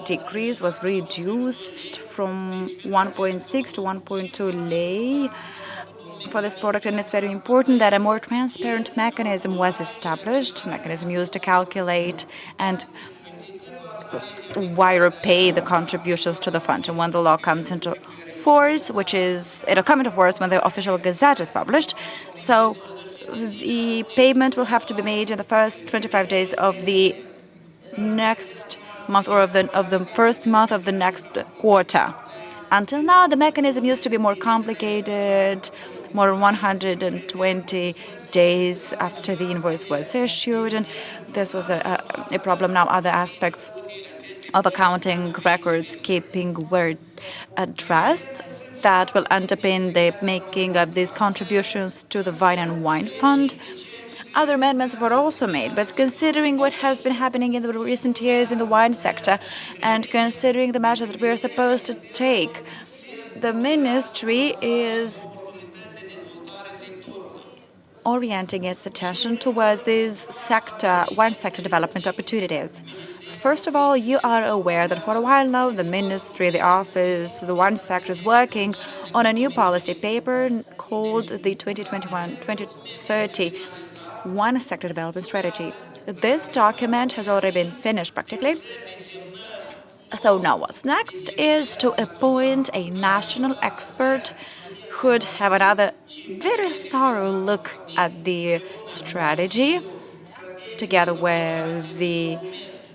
was reduced from 1.6 to 1.2 lei for this product, and it's very important that a more transparent mechanism was established, mechanism used to calculate and wire pay the contributions to the fund. And when the law comes into force, it'll come into force when the official gazette is published, so the payment will have to be made in the first 25 days of the next month, or of the first month of the next quarter. Until now, the mechanism used to be more complicated, more than 120 days after the invoice was issued, and this was a problem. Now other aspects of accounting records keeping were addressed that will underpin the making of these contributions to the Wine and Wine Fund. Other amendments were also made, but considering what has been happening in the recent years in the wine sector and considering the measures that we are supposed to take, the ministry is orienting its attention towards these wine sector development opportunities. First of all, you are aware that for a while now, the ministry, the office, the wine sector is working on a new policy paper called the 2021-2030 Wine Sector Development Strategy. This document has already been finished practically. So now what's next is to appoint a national expert who would have another very thorough look at the strategy, together with the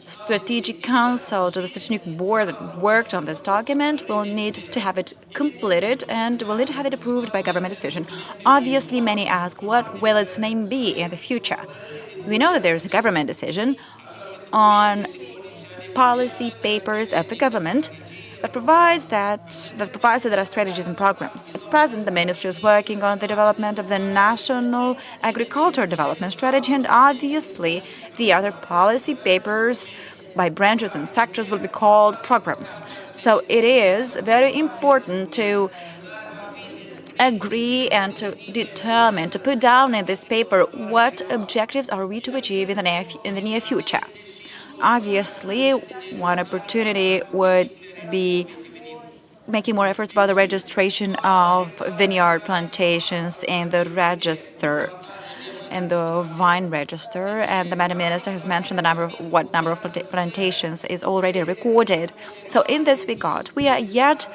Strategic Council, to the Strategic Board that worked on this document. Will need to have it completed and will need to have it approved by government decision. Obviously, many ask, what will its name be in the future? We know that there is a government decision on policy papers of the government that provides that there are strategies and programs. At present, the ministry is working on the development of the National Agriculture Development Strategy, and obviously the other policy papers by branches and sectors will be called programs. So it is very important to agree and to determine, to put down in this paper what objectives are we to achieve in the near future. Obviously, one opportunity would be making more efforts about the registration of vineyard plantations in the register, in the vine register. And the Madam Minister has mentioned what number of plantations is already recorded. So in this regard, we are yet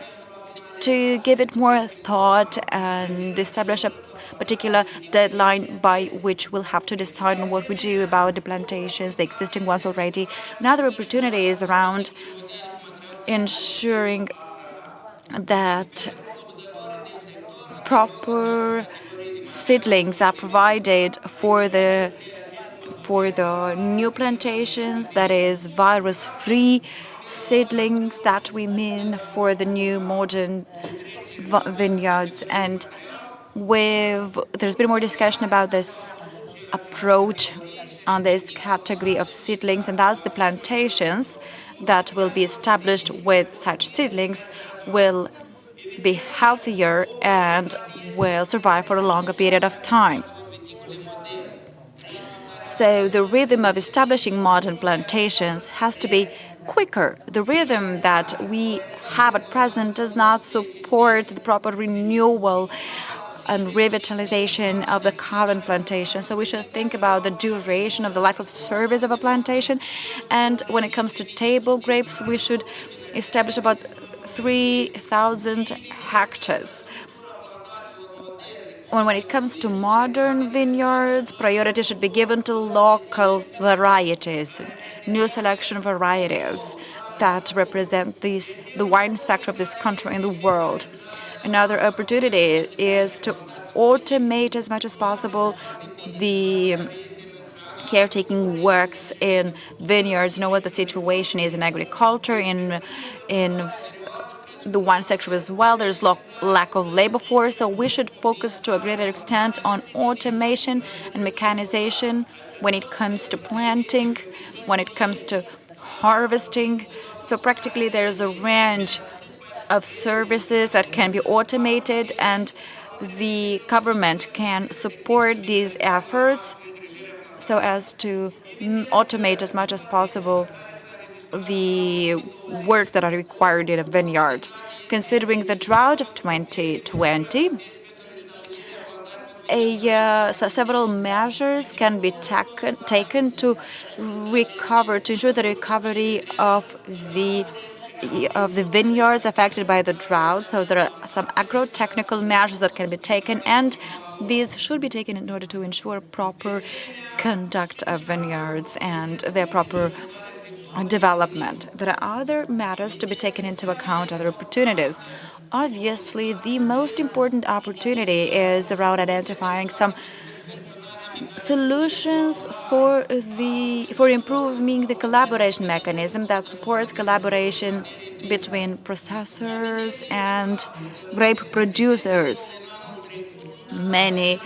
to give it more thought and establish a particular deadline by which we'll have to decide on what we do about the plantations, the existing ones already. Another opportunity is around ensuring that proper seedlings are provided for the new plantations, that is virus-free seedlings that we mean for the new modern vineyards. And there's been more discussion about this approach on this category of seedlings, and thus the plantations that will be established with such seedlings will be healthier and will survive for a longer period of time. So the rhythm of establishing modern plantations has to be quicker. The rhythm that we have at present does not support the proper renewal and revitalization of the current plantation. So we should think about the duration of the life of service of a plantation. And when it comes to table grapes, we should establish about 3,000 hectares. When it comes to modern vineyards, priority should be given to local varieties, new selection varieties that represent the wine sector of this country and the world. Another opportunity is to automate as much as possible the caretaking works in vineyards. Know what the situation is in agriculture, in the wine sector as well. There's lack of labor force, so we should focus to a greater extent on automation and mechanization when it comes to planting, when it comes to harvesting. So practically there's a range of services that can be automated, and the government can support these efforts so as to automate as much as possible the work that are required in a vineyard. Considering the drought of 2020, several measures can be taken to ensure the recovery of the vineyards affected by the drought. So there are some agro-technical measures that can be taken, and these should be taken in order to ensure proper conduct of vineyards and their proper development. There are other matters to be taken into account, other opportunities. Obviously, the most important opportunity is around identifying some solutions for improving the collaboration mechanism that supports collaboration between processors and grape producers. Many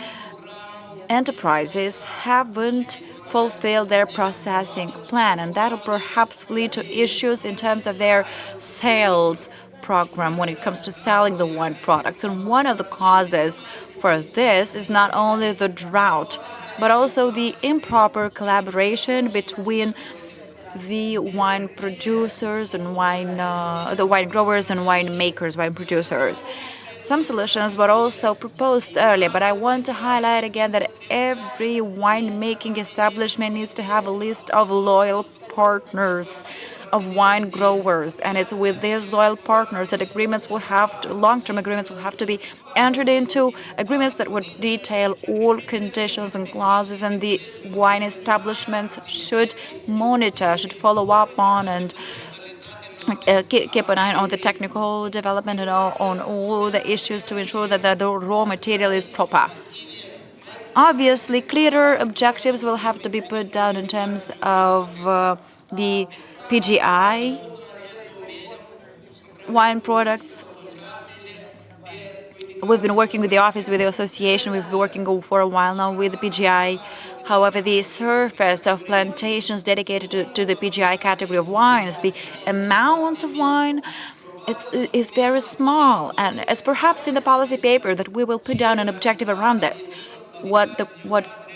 enterprises haven't fulfilled their processing plan, and that will perhaps lead to issues in terms of their sales program when it comes to selling the wine products. And one of the causes for this is not only the drought, but also the improper collaboration between the wine producers and the wine growers and wine makers, wine producers. Some solutions were also proposed earlier, but I want to highlight again that every winemaking establishment needs to have a list of loyal partners of wine growers, and it's with these loyal partners that long-term agreements will have to be entered into, agreements that would detail all conditions and clauses, and the wine establishments should follow up on, and keep an eye on the technical development and on all the issues to ensure that the raw material is proper. Obviously, clearer objectives will have to be put down in terms of the PGI wine products. We've been working with the office, with the association. We've been working for a while now with the PGI. However, the surface of plantations dedicated to the PGI category of wines, the amount of wine, is very small. And it's perhaps in the policy paper that we will put down an objective around this. What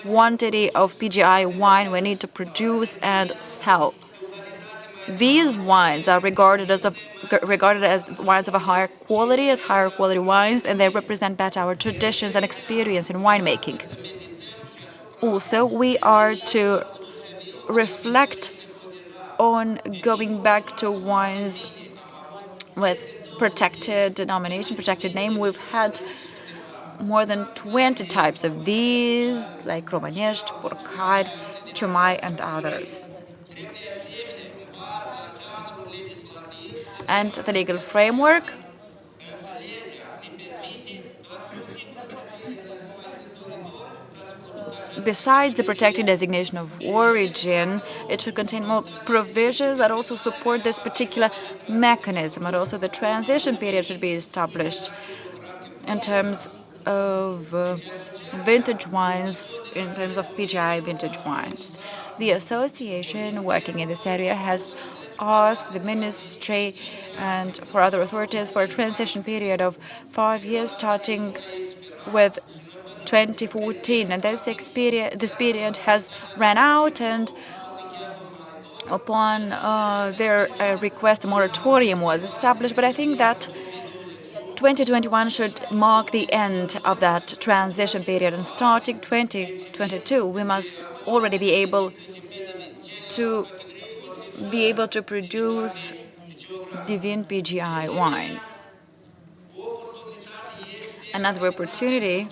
quantity of PGI wine we need to produce and sell. These wines are regarded as wines of a higher quality, as higher quality wines, and they represent better our traditions and experience in winemaking. Also, we are to reflect on going back to wines with protected denomination, protected name. We've had more than 20 types of these, like Romanești, Purcari, Ciumai, and others. And the legal framework. Besides the protected designation of origin, it should contain more provisions that also support this particular mechanism, and also the transition period should be established in terms of vintage wines, in terms of PGI vintage wines. The association working in this area has asked the ministry and for other authorities for a transition period of 5 years, starting with 2014, and this period has run out, and upon their request, a moratorium was established. But I think that 2021 should mark the end of that transition period, and starting 2022, we must already be able to produce Divin PGI wine. Another opportunity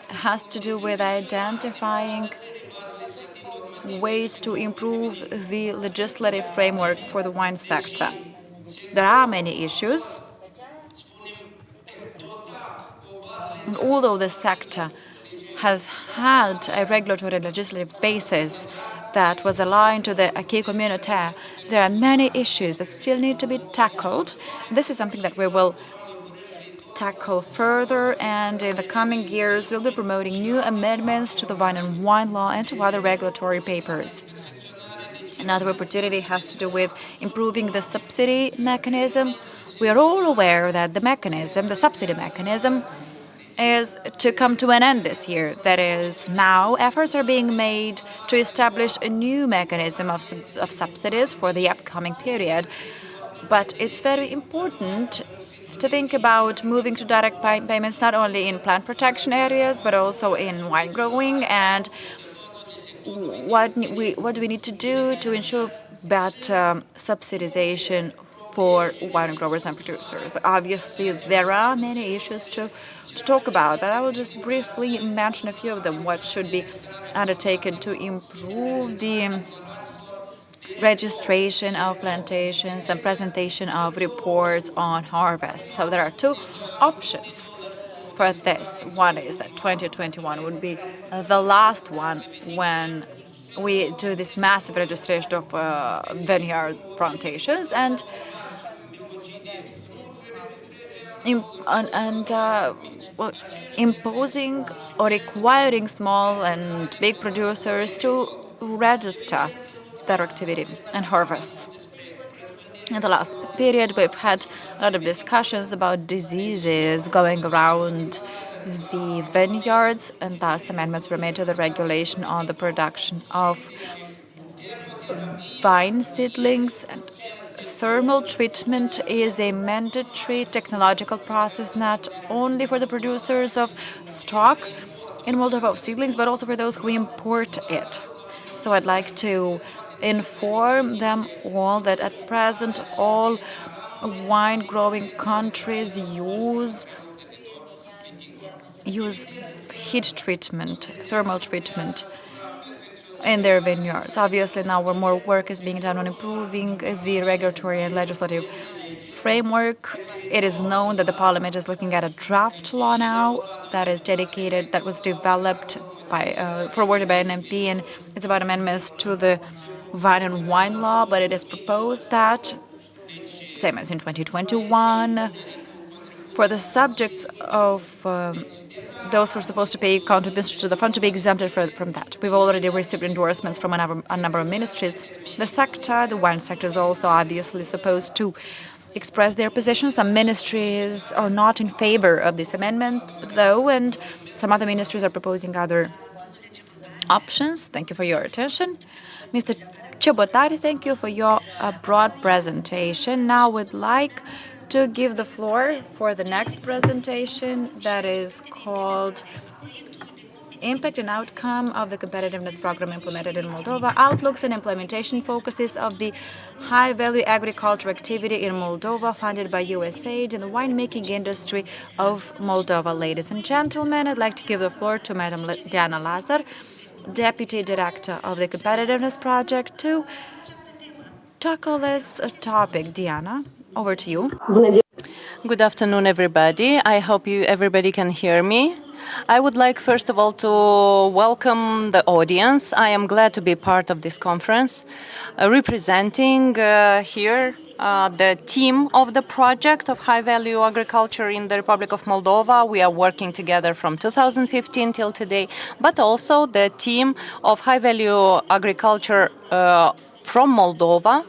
has to do with identifying ways to improve the legislative framework for the wine sector. There are many issues, and although the sector has had a regulatory and legislative basis that was aligned to the acquis communautaire, there are many issues that still need to be tackled. This is something that we will tackle further, and in the coming years we'll be promoting new amendments to the wine and wine law and to other regulatory papers. Another opportunity has to do with improving the subsidy mechanism. We are all aware that the subsidy mechanism, is to come to an end this year. That is, now efforts are being made to establish a new mechanism of subsidies for the upcoming period. But it's very important to think about moving to direct payments not only in plant protection areas, but also in wine growing, and what do we need to do to ensure better subsidization for wine growers and producers. Obviously, there are many issues to talk about, but I will just briefly mention a few of them. What should be undertaken to improve the registration of plantations and presentation of reports on harvest. So there are two options for this. One is that 2021 would be the last one when we do this massive registration of vineyard plantations, and imposing or requiring small and big producers to register their activity and harvests. In the last period, we've had a lot of discussions about diseases going around the vineyards, and thus amendments were made to the regulation on the production of vine seedlings, and thermal treatment is a mandatory technological process not only for the producers of stock in Moldova of seedlings, but also for those who import it. So I'd like to inform them all that at present all wine growing countries use heat treatment, thermal treatment in their vineyards. Obviously, now more work is being done on improving the regulatory and legislative framework. It is known that the Parliament is looking at a draft law now that is dedicated, that was developed forwarded by an MP, and it's about amendments to the vine and wine law. But it is proposed that, same as in 2021, for the subjects of those who are supposed to pay contributions to the fund to be exempted from that. We've already received endorsements from a number of ministries. The wine sector, is also obviously supposed to express their position. Some ministries are not in favor of this amendment, though, and some other ministries are proposing other options. Thank you for your attention. Mr. Chobotari, thank you for your broad presentation. Now would like to give the floor for the next presentation that is called Impact and Outcome of the Competitiveness Program implemented in Moldova, Outlooks and Implementation Focuses of the High-Value Agriculture Activity in Moldova, funded by USAID in the winemaking industry of Moldova. Ladies and gentlemen, I'd like to give the floor to Madam Diana Lazar, Deputy Director of the Competitiveness Project, to tackle this topic. Diana, over to you. Good afternoon, everybody. I hope everybody can hear me. I would like, first of all, to welcome the audience. I am glad to be part of this conference, representing here the team of the project of high-value agriculture in the Republic of Moldova. We are working together from 2015 till today, but also the team of high-value agriculture from Moldova,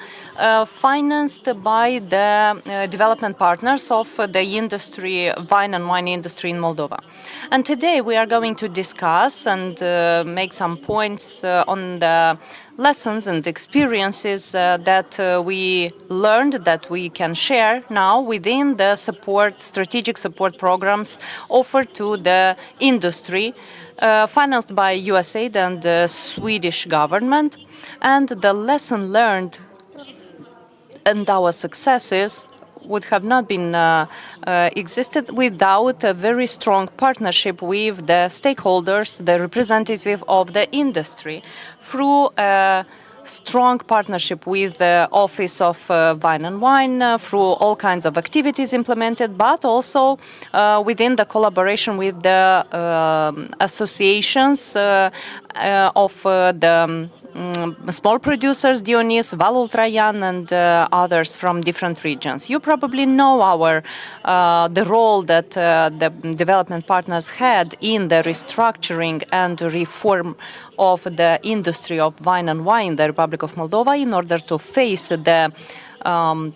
financed by the development partners of the industry, vine and wine industry in Moldova. And today we are going to discuss and make some points on the lessons and experiences that we learned, that we can share now within the strategic support programs offered to the industry, financed by USAID and the Swedish government. And the lesson learned and our successes would have not been existed without a very strong partnership with the stakeholders, the representative of the industry, through a strong partnership with the Office of Vine and Wine, through all kinds of activities implemented, but also within the collaboration with the associations of the small producers, Dionis, Valul Traian, and others from different regions. You probably know the role that the development partners had in the restructuring and reform of the industry of vine and wine in the Republic of Moldova in order to face the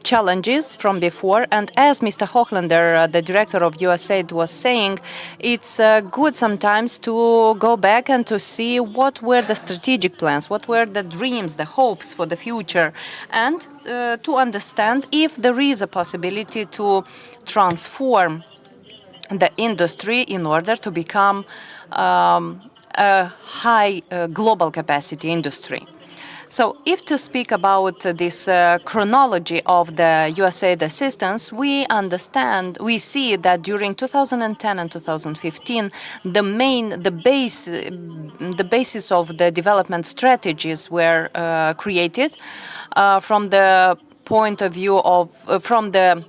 challenges from before. And as Mr. Hochlander, the director of USAID, was saying, it's good sometimes to go back and to see what were the strategic plans, what were the dreams, the hopes for the future, and to understand if there is a possibility to transform the industry in order to become a high global capacity industry. So if to speak about this chronology of the USAID assistance, we see that during 2010 and 2015, the basis of the development strategies were created from the point of view of, from the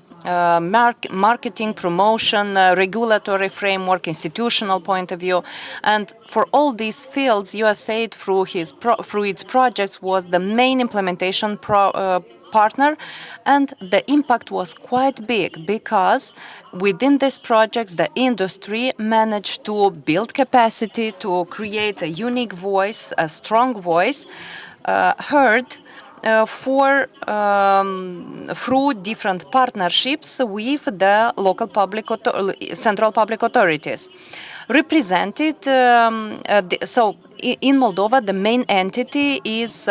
marketing, promotion, regulatory framework, institutional point of view. And for all these fields, USAID, through its projects, was the main implementation partner. And the impact was quite big because within these projects, the industry managed to build capacity, to create a unique voice, a strong voice, heard through different partnerships with the local central public authorities. Represented, so in Moldova, the main entity is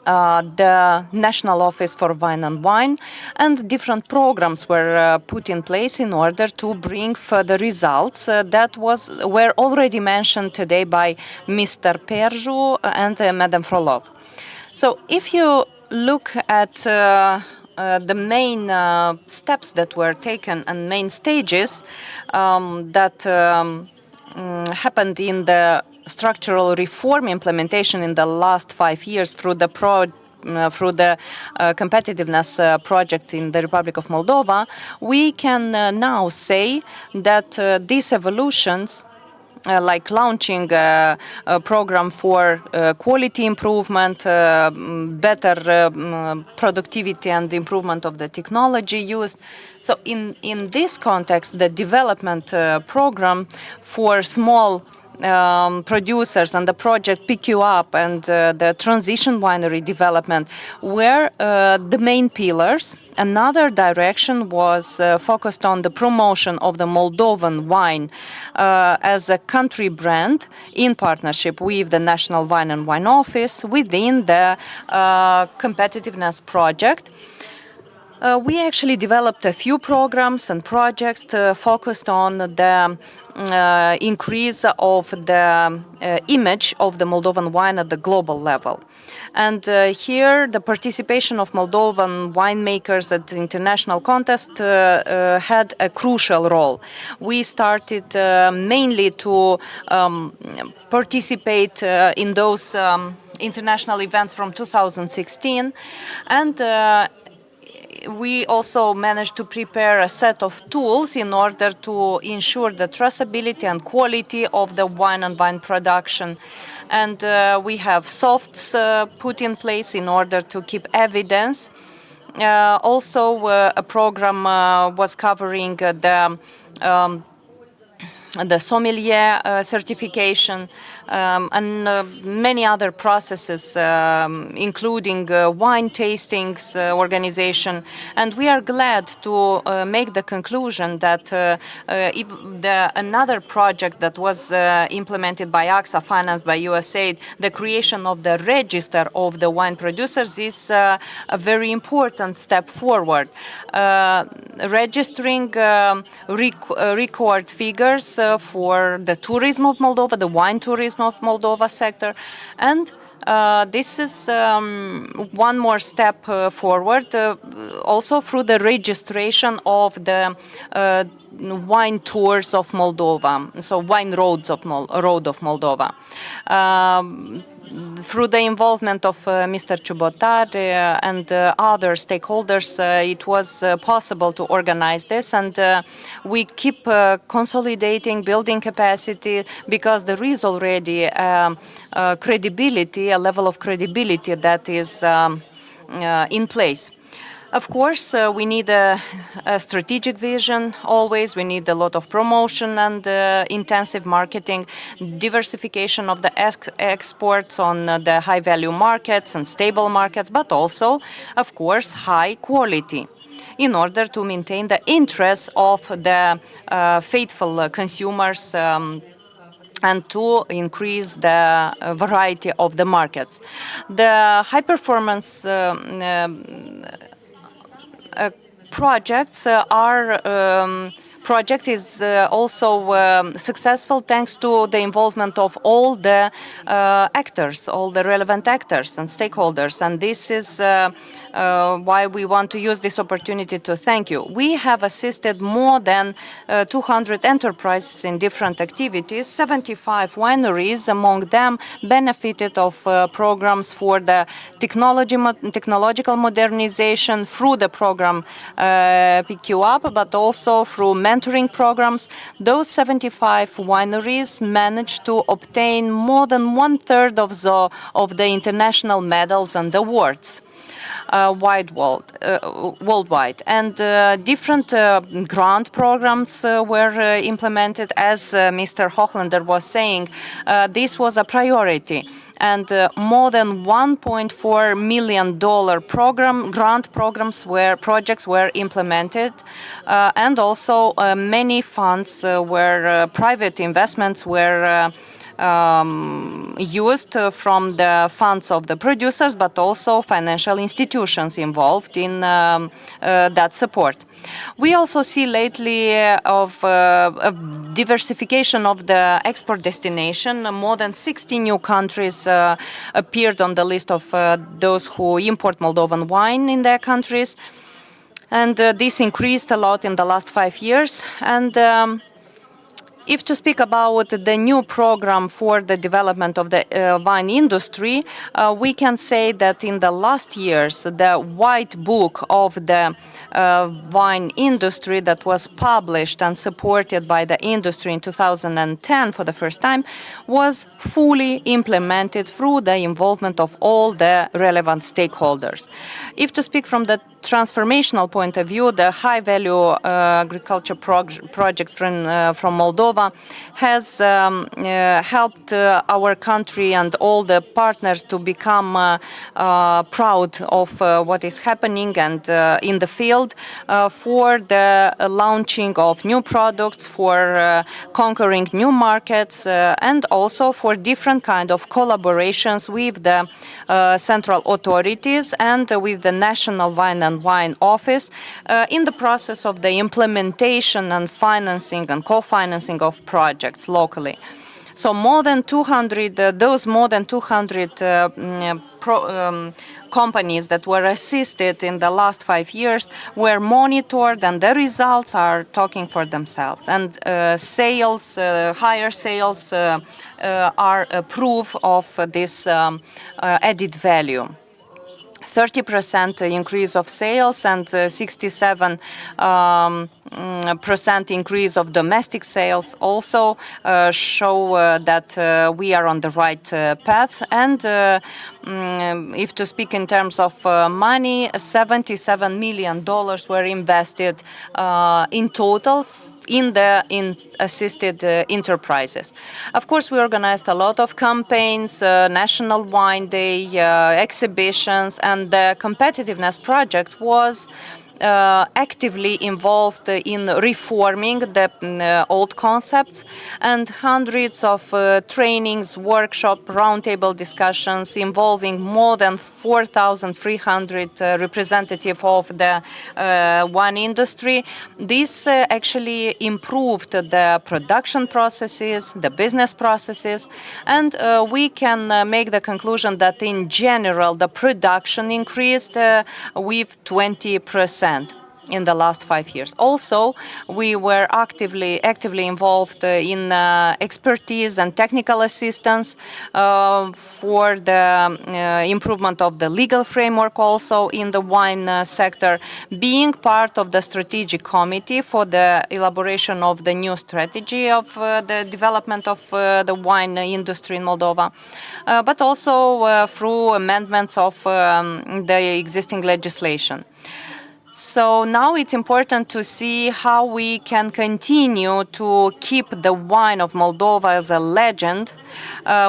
the National Office for Wine and Wine, and different programs were put in place in order to bring further results that were already mentioned today by Mr. Perju and Madam Frolov. So if you look at the main steps that were taken and main stages that happened in the structural reform implementation in the last 5 years through the competitiveness project in the Republic of Moldova, we can now say that these evolutions, like launching a program for quality improvement, better productivity and improvement of the technology used. So in this context, the development program for small producers and the project Pick You Up and the transition winery development were the main pillars. Another direction was focused on the promotion of the Moldovan wine as a country brand in partnership with the National Wine and Wine Office within the competitiveness project. We actually developed a few programs and projects focused on the increase of the image of the Moldovan wine at the global level. And here the participation of Moldovan winemakers at the international contest had a crucial role. We started mainly to participate in those international events from 2016, and we also managed to prepare a set of tools in order to ensure the traceability and quality of the wine and wine production. And we have softs put in place in order to keep evidence. Also, a program was covering the sommelier certification and many other processes, including wine tastings organization. And we are glad to make the conclusion that if another project that was implemented by AXA, financed by USAID, the creation of the register of the wine producers is a very important step forward. Registering record figures for the tourism of Moldova, the wine tourism of Moldova sector, and this is one more step forward, also through the registration of the wine tours of Moldova, so wine road of Moldova. Through the involvement of Mr. Ciubotar and other stakeholders, it was possible to organize this, and we keep consolidating, building capacity, because there is already credibility, a level of credibility that is in place. Of course, we need a strategic vision always. We need a lot of promotion and intensive marketing, diversification of the exports on the high-value markets and stable markets, but also, of course, high quality, in order to maintain the interests of the faithful consumers and to increase the variety of the markets. The high-performance projects project is also successful thanks to the involvement of all the actors, all the relevant actors and stakeholders. And this is why we want to use this opportunity to thank you. We have assisted more than 200 enterprises in different activities. 75 wineries among them benefited of programs for the technological modernization through the program Pick You Up, but also through mentoring programs. Those 75 wineries managed to obtain more than 1/3 of the international medals and awards worldwide. And different grant programs were implemented. As Mr. Hochlander was saying, this was a priority. and more than $1.4 million grant projects were implemented, and also many funds private investments were used from the funds of the producers, but also financial institutions involved in that support. We also see lately of a diversification of the export destination. More than 60 new countries appeared on the list of those who import Moldovan wine in their countries. And this increased a lot in the last 5 years. And if to speak about the new program for the development of the wine industry, we can say that in the last years, the white book of the wine industry that was published and supported by the industry in 2010 for the first time was fully implemented through the involvement of all the relevant stakeholders. If to speak from the transformational point of view, the high-value agriculture project from Moldova has helped our country and all the partners to become proud of what is happening and in the field for the launching of new products, for conquering new markets, and also for different kind of collaborations with the central authorities and with the National Wine Office in the process of the implementation and financing and co-financing of projects locally. So more than 200 companies that were assisted in the last 5 years were monitored, and the results are talking for themselves. And higher sales are a proof of this added value. 30% increase of sales and 67% increase of domestic sales also show that we are on the right path. And if to speak in terms of money, $77 million were invested in total in assisted enterprises. Of course, we organized a lot of campaigns, National Wine Day, exhibitions, and the competitiveness project was actively involved in reforming the old concepts, and hundreds of trainings, workshop, roundtable discussions involving more than 4,300 representatives of the wine industry. This actually improved the production processes, the business processes, and we can make the conclusion that in general the production increased with 20% in the last 5 years. Also, we were actively involved in expertise and technical assistance for the improvement of the legal framework also in the wine sector, being part of the strategic committee for the elaboration of the new strategy of the development of the wine industry in Moldova, but also through amendments of the existing legislation. So now it's important to see how we can continue to keep the wine of Moldova as a legend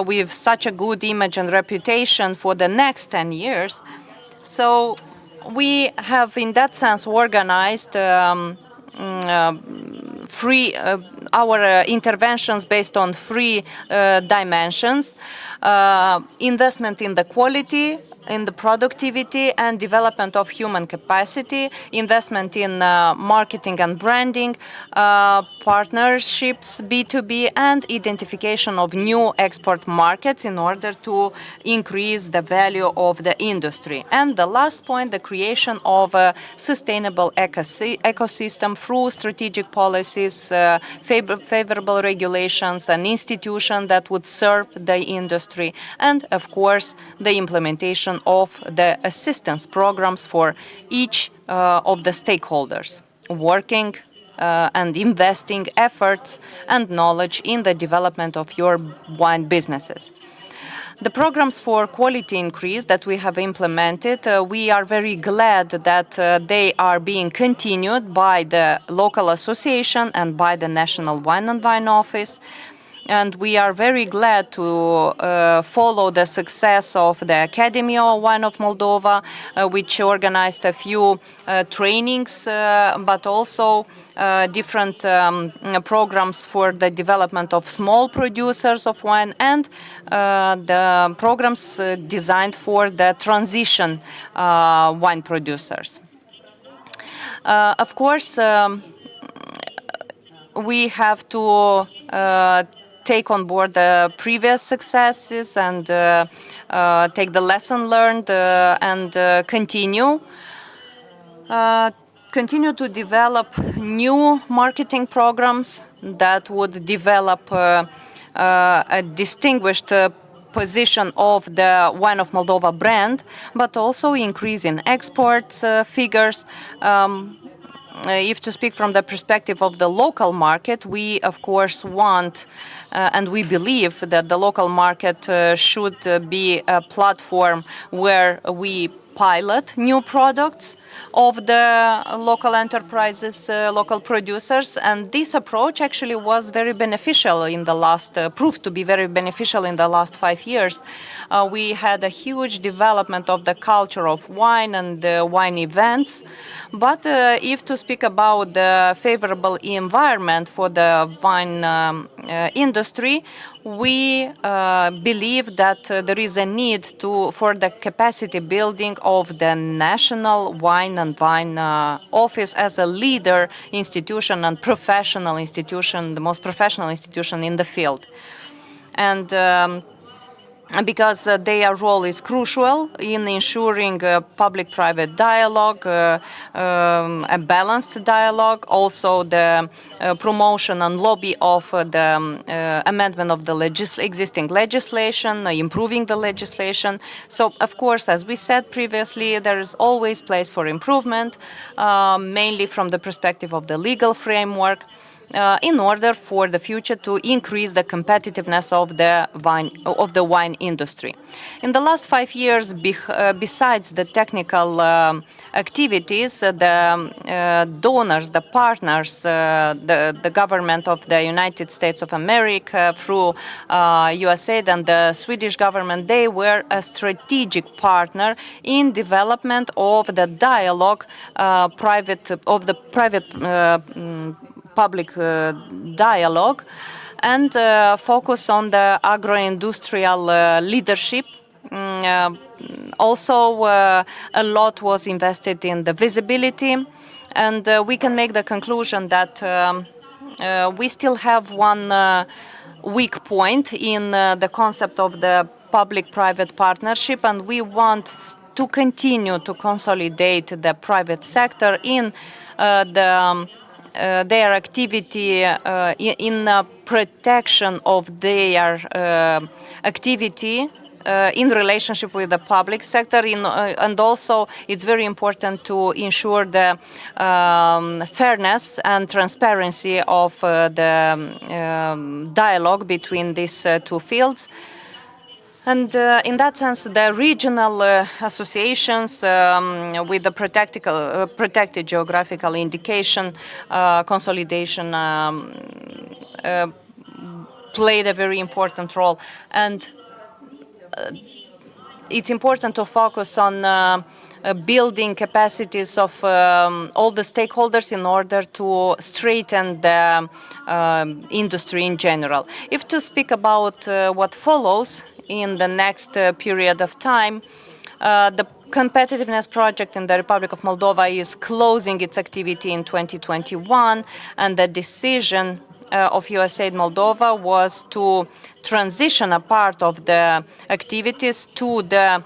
with such a good image and reputation for the next 10 years. So we have, in that sense, organized our interventions based on 3 dimensions: investment in the quality, in the productivity and development of human capacity, investment in marketing and branding, partnerships, B2B, and identification of new export markets in order to increase the value of the industry. And the last point, the creation of a sustainable ecosystem through strategic policies, favorable regulations, an institution that would serve the industry, and of course the implementation of the assistance programs for each of the stakeholders working and investing efforts and knowledge in the development of your wine businesses. The programs for quality increase that we have implemented, we are very glad that they are being continued by the local association and by the National Wine Office. and we are very glad to follow the success of the Academy of Wine of Moldova, which organized a few trainings, but also different programs for the development of small producers of wine, and the programs designed for the transition wine producers. Of course, we have to take on board the previous successes and take the lesson learned and continue to develop new marketing programs that would develop a distinguished position of the Wine of Moldova brand, but also increase in exports figures. If to speak from the perspective of the local market, we of course want and we believe that the local market should be a platform where we pilot new products of the local enterprises, local producers, and this approach actually was very beneficial in the last, proved to be very beneficial in the last 5 years. We had a huge development of the culture of wine and wine events, but if to speak about the favorable environment for the wine industry, we believe that there is a need for the capacity building of the National Wine and Vine Office as a leader institution and professional institution, the most professional institution in the field. And because their role is crucial in ensuring public-private dialogue, a balanced dialogue, also the promotion and lobby of the amendment of the existing legislation, improving the legislation. So, of course, as we said previously, there is always place for improvement, mainly from the perspective of the legal framework, in order for the future to increase the competitiveness of the wine industry. In the last 5 years, besides the technical activities, the donors, the partners, the government of the United States of America through USAID and the Swedish government, they were a strategic partner in development of the dialogue, public dialogue, and focus on the agro-industrial leadership. Also, a lot was invested in the visibility, and we can make the conclusion that we still have one weak point in the concept of the public-private partnership, and we want to continue to consolidate the private sector in their activity in protection of their activity in relationship with the public sector, and also it's very important to ensure the fairness and transparency of the dialogue between these two fields. And in that sense, the regional associations with the protected geographical indication consolidation played a very important role. And it's important to focus on building capacities of all the stakeholders in order to strengthen the industry in general. If to speak about what follows in the next period of time, the competitiveness project in the Republic of Moldova is closing its activity in 2021, and the decision of USAID Moldova was to transition a part of the activities to the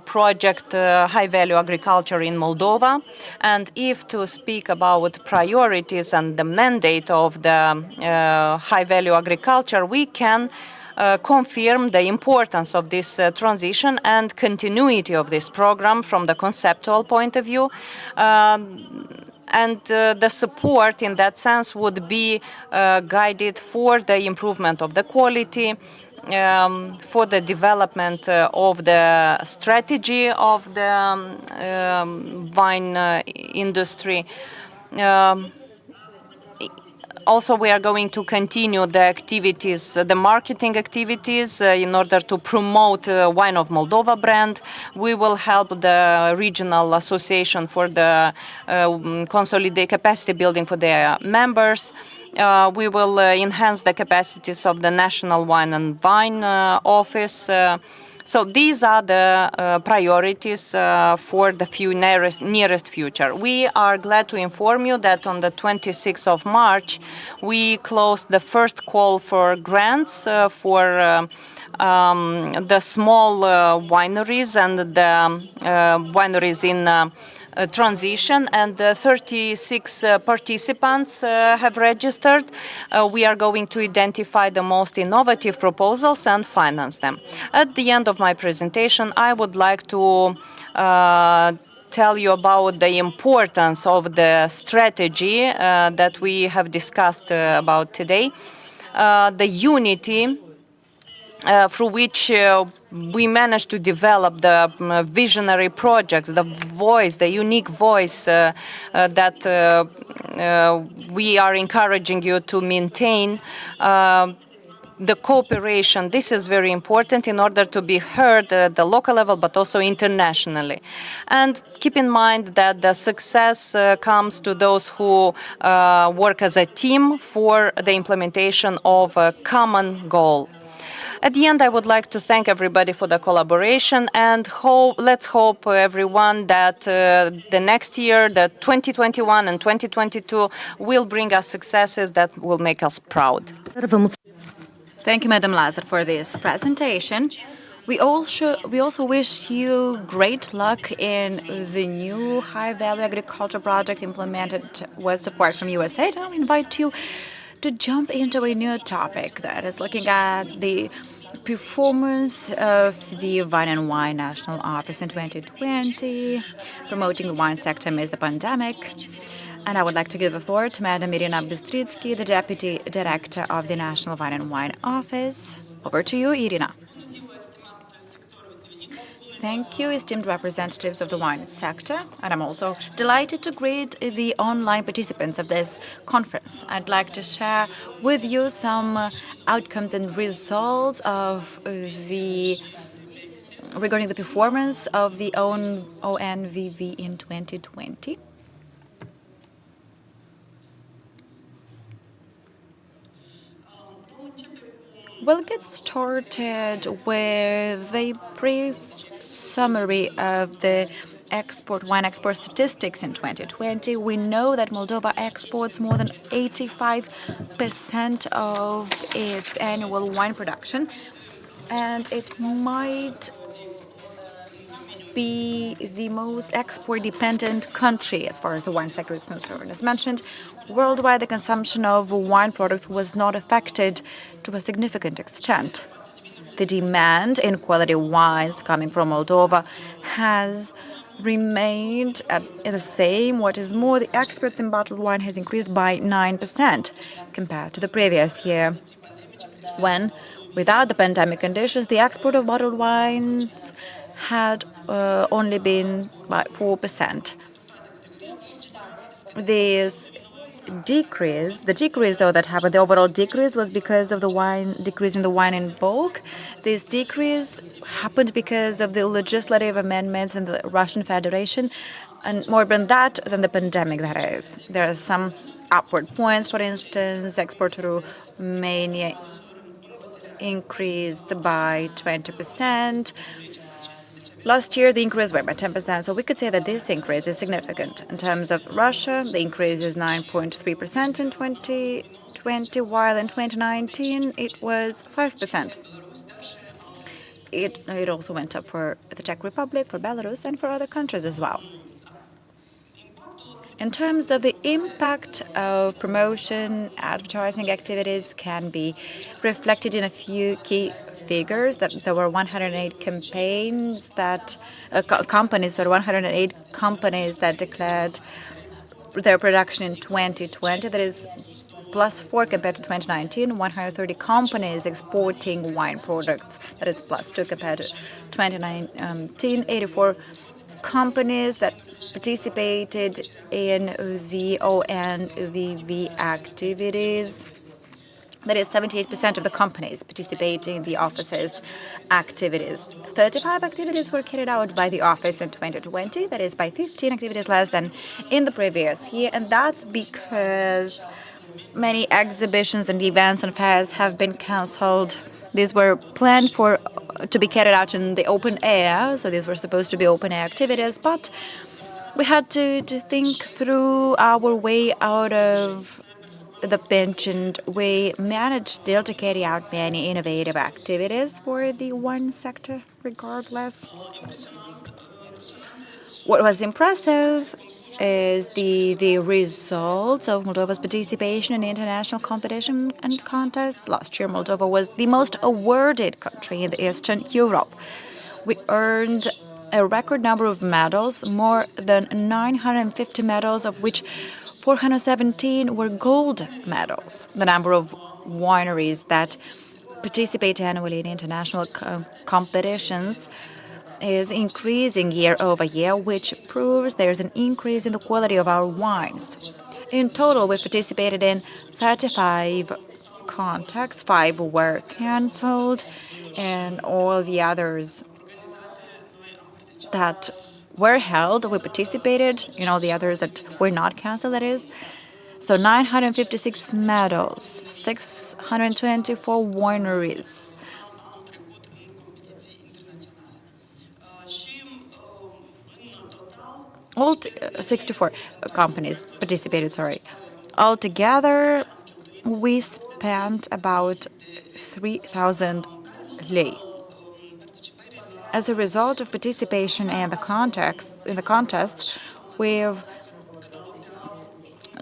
project High Value Agriculture in Moldova. And if to speak about priorities and the mandate of the High Value Agriculture, we can confirm the importance of this transition and continuity of this program from the conceptual point of view. And the support in that sense would be guided for the improvement of the quality, for the development of the strategy of the wine industry. Also, we are going to continue the activities, the marketing activities, in order to promote Wine of Moldova brand. We will help the regional association for the consolidate capacity building for their members. We will enhance the capacities of the National Wine and Vine Office. So these are the priorities for the nearest future. We are glad to inform you that on the 26th of March, we closed the first call for grants for the small wineries and the wineries in transition, and 36 participants have registered. We are going to identify the most innovative proposals and finance them. At the end of my presentation, I would like to tell you about the importance of the strategy that we have discussed about today, the unity through which we managed to develop the visionary projects, the voice, the unique voice that we are encouraging you to maintain. The cooperation, this is very important in order to be heard at the local level, but also internationally. And keep in mind that the success comes to those who work as a team for the implementation of a common goal. At the end, I would like to thank everybody for the collaboration, and let's hope, everyone, that the next year, the 2021 and 2022, will bring us successes that will make us proud. Thank you, Madam Lazar, for this presentation. We also wish you great luck in the new high-value agriculture project implemented with support from USAID. I'll invite you to jump into a new topic that is looking at the performance of the Wine and Wine National Office in 2020, promoting the wine sector amidst the pandemic. And I would like to give the floor to Madam Irina Bystritsky, the Deputy Director of the National Wine and Wine Office. Over to you, Irina. Thank you, esteemed representatives of the wine sector, and I'm also delighted to greet the online participants of this conference. I'd like to share with you some outcomes and results of regarding the performance of the ONVV in 2020. We'll get started with a brief summary of the wine export statistics in 2020. We know that Moldova exports more than 85% of its annual wine production, and it might be the most export-dependent country as far as the wine sector is concerned. As mentioned, worldwide the consumption of wine products was not affected to a significant extent. The demand in quality wines coming from Moldova has remained the same. What is more, the exports in bottled wine has increased by 9% compared to the previous year, when, without the pandemic conditions, the export of bottled wines had only been by 4%. The decrease though that happened, the overall decrease was because of the decrease in the wine in bulk. This decrease happened because of the legislative amendments in the Russian Federation, and more than that, than the pandemic, that is. There are some upward points. For instance, export to Romania increased by 20%. Last year, the increase went by 10%, so we could say that this increase is significant. In terms of Russia, the increase is 9.3% in 2020, while in 2019 it was 5%. It also went up for the Czech Republic, for Belarus, and for other countries as well. In terms of the impact of promotion, advertising activities can be reflected in a few key figures. That there were 108 campaigns that 108 companies that declared their production in 2020. That is +4 compared to 2019. 130 companies exporting wine products. That is +2 compared to 2019. 84 companies that participated in the ONVV activities. That is 78% of the companies participating in the office's activities. 35 activities were carried out by the office in 2020, that is by 15 activities less than in the previous year, and that's because many exhibitions and events and fairs have been cancelled. These were planned to be carried out in the open air, so these were supposed to be open air activities, but we had to think through our way out of the pinch, and we managed still to carry out many innovative activities for the wine sector regardless. What was impressive is the results of Moldova's participation in international competition and contests. Last year, Moldova was the most awarded country in the Eastern Europe. We earned a record number of medals, more than 950 medals, of which 417 were gold medals. The number of wineries that participate annually in international competitions is increasing year over year, which proves there's an increase in the quality of our wines. In total, we participated in 35 contacts, 5 were cancelled, and all the others that were held, we participated, the others that were not cancelled, that is. So 956 medals, 624 wineries. 64 companies participated, Altogether, we spent about 3,000 lei. As a result of participation in the contests, we've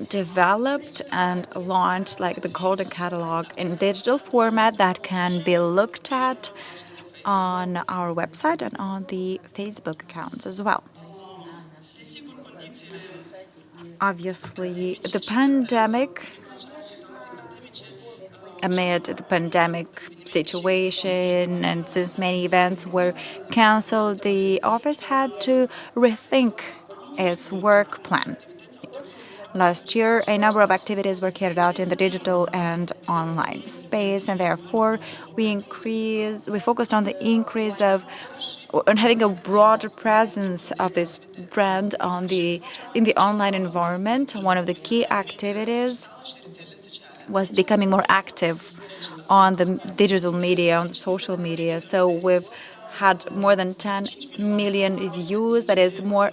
developed and launched the Golden Catalog in digital format that can be looked at on our website and on the Facebook accounts as well. Obviously, amid the pandemic situation, and since many events were cancelled, the office had to rethink its work plan. Last year, a number of activities were carried out in the digital and online space, and therefore we focused on the increase on having a broader presence of this brand in the online environment. One of the key activities was becoming more active on the digital media, on the social media. So we've had more than 10 million views, that is more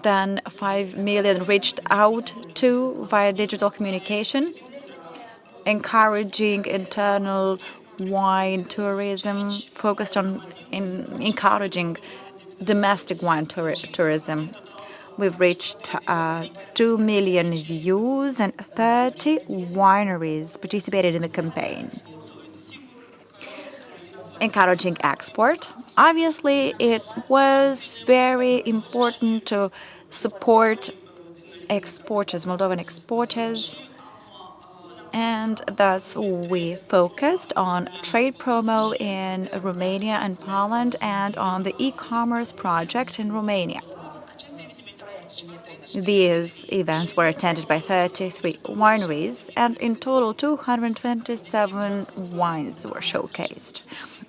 than 5 million reached out to via digital communication, encouraging internal wine tourism, focused on encouraging domestic wine tourism. We've reached 2 million views, and 30 wineries participated in the campaign. Encouraging export. Obviously, it was very important to support exporters, Moldovan exporters, and thus we focused on trade promo in Romania and Poland and on the e-commerce project in Romania. These events were attended by 33 wineries, and in total 227 wines were showcased.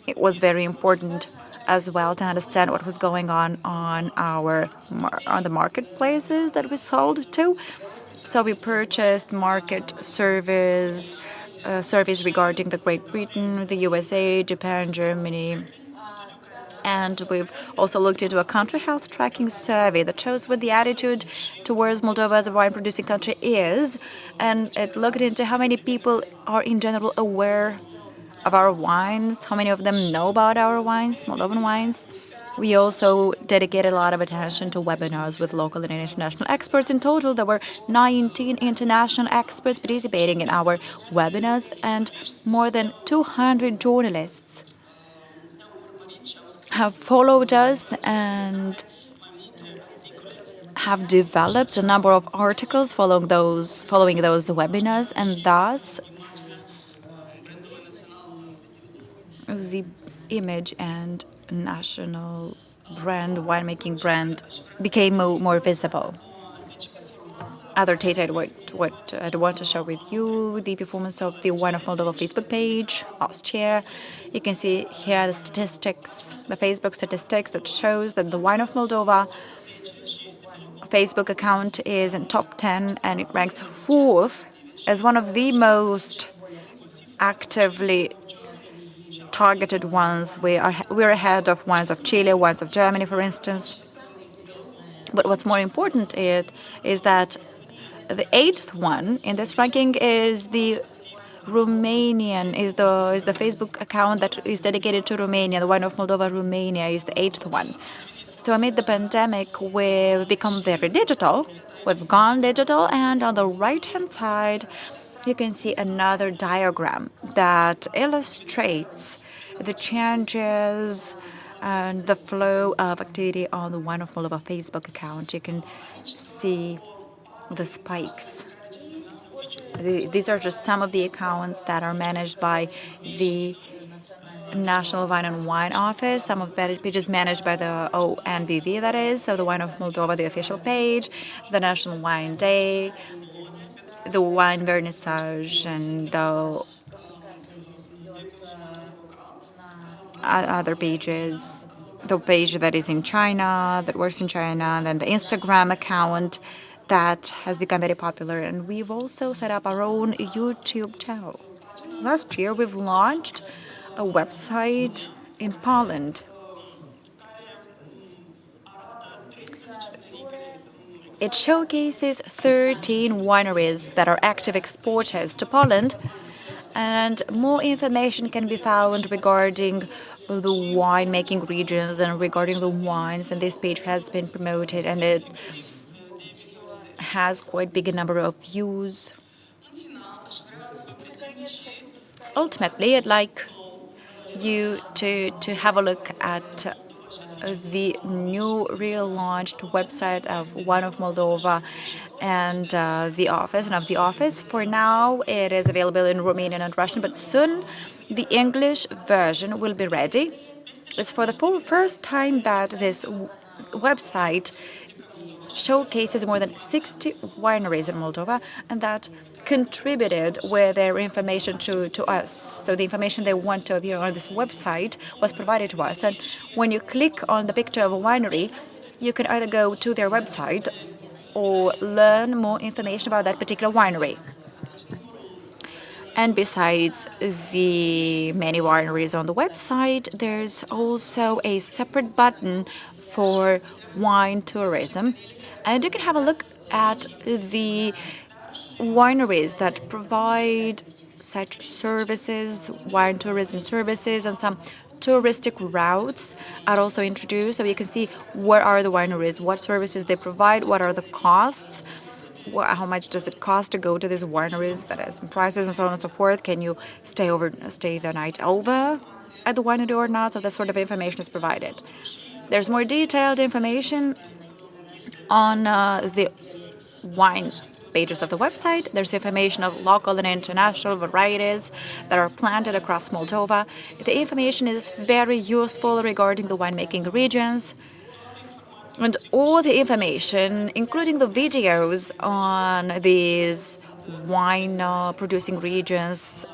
It was very important as well to understand what was going on the marketplaces that we sold to. So we purchased market surveys regarding the Great Britain, the USA, Japan, Germany. And we've also looked into a country health tracking survey that shows what the attitude towards Moldova as a wine-producing country is. And it looked into how many people are in general aware of our wines, how many of them know about our wines, Moldovan wines. We also dedicated a lot of attention to webinars with local and international experts. In total, there were 19 international experts participating in our webinars, and more than 200 journalists have followed us and have developed a number of articles following those webinars, and thus the image and national brand, winemaking brand, became more visible. Other data I'd want to share with you, the performance of the Wine of Moldova Facebook page last year. You can see here the statistics, the Facebook statistics that shows that the Wine of Moldova Facebook account is in top 10 and it ranks 4th as one of the most actively targeted ones. We're ahead of ones of Chile, ones of Germany, for instance. But what's more important is that the 8th one in this ranking is the Romanian, is the Facebook account that is dedicated to Romania. The Wine of Moldova Romania is the 8th one. So amid the pandemic, we've become very digital. We've gone digital, and on the right-hand side, you can see another diagram that illustrates the changes and the flow of activity on the Wine of Moldova Facebook account. You can see the spikes. These are just some of the accounts that are managed by the National Wine and Wine Office. Some of the pages managed by the ONVV, that is, so the Wine of Moldova, the official page, the National Wine Day, the Wine Vernissage, and the other pages. The page that is in China, that works in China, and then the Instagram account that has become very popular. And we've also set up our own YouTube channel. Last year, we've launched a website in Poland. It showcases 13 wineries that are active exporters to Poland, and more information can be found regarding the winemaking regions and regarding the wines. And this page has been promoted, and it has quite big a number of views. Ultimately, I'd like you to have a look at the new relaunched website of Wine of Moldova and the office. And of the office, for now, it is available in Romanian and Russian, but soon the English version will be ready. It's for the first time that this website showcases more than 60 wineries in Moldova, and that contributed with their information to us. So the information they want to appear on this website was provided to us. And when you click on the picture of a winery, you can either go to their website or learn more information about that particular winery. And besides the many wineries on the website, there's also a separate button for wine tourism. And you can have a look at the wineries that provide such services, wine tourism services, and some touristic routes are also introduced. So you can see where are the wineries, what services they provide, what are the costs, how much does it cost to go to these wineries, that is, prices and so on and so forth. Can you stay the night over at the winery or not? So that sort of information is provided. There's more detailed information on the wine pages of the website. There's information of local and international varieties that are planted across Moldova. The information is very useful regarding the winemaking regions. And all the information, including the videos on these wine producing regions,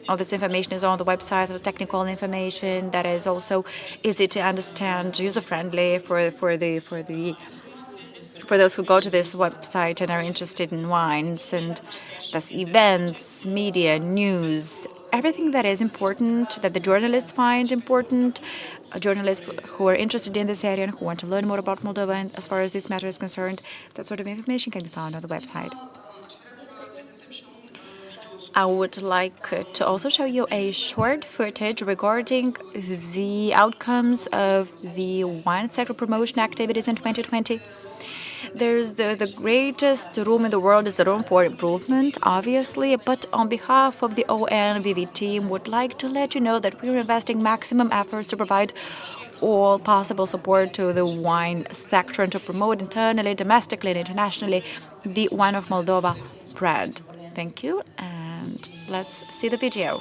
all this information is on the website, the technical information that is also easy to understand, user-friendly for those who go to this website and are interested in wines, and thus events, media, news, everything that is important, that the journalists find important, journalists who are interested in this area and who want to learn more about Moldova and as far as this matter is concerned, that sort of information can be found on the website. I would like to also show you a short footage regarding the outcomes of the wine sector promotion activities in 2020. There's the greatest room in the world is the room for improvement, obviously, but on behalf of the ONVV team, would like to let you know that we're investing maximum efforts to provide all possible support to the wine sector and to promote internally, domestically, and internationally the Wine of Moldova brand. Thank you, and let's see the video.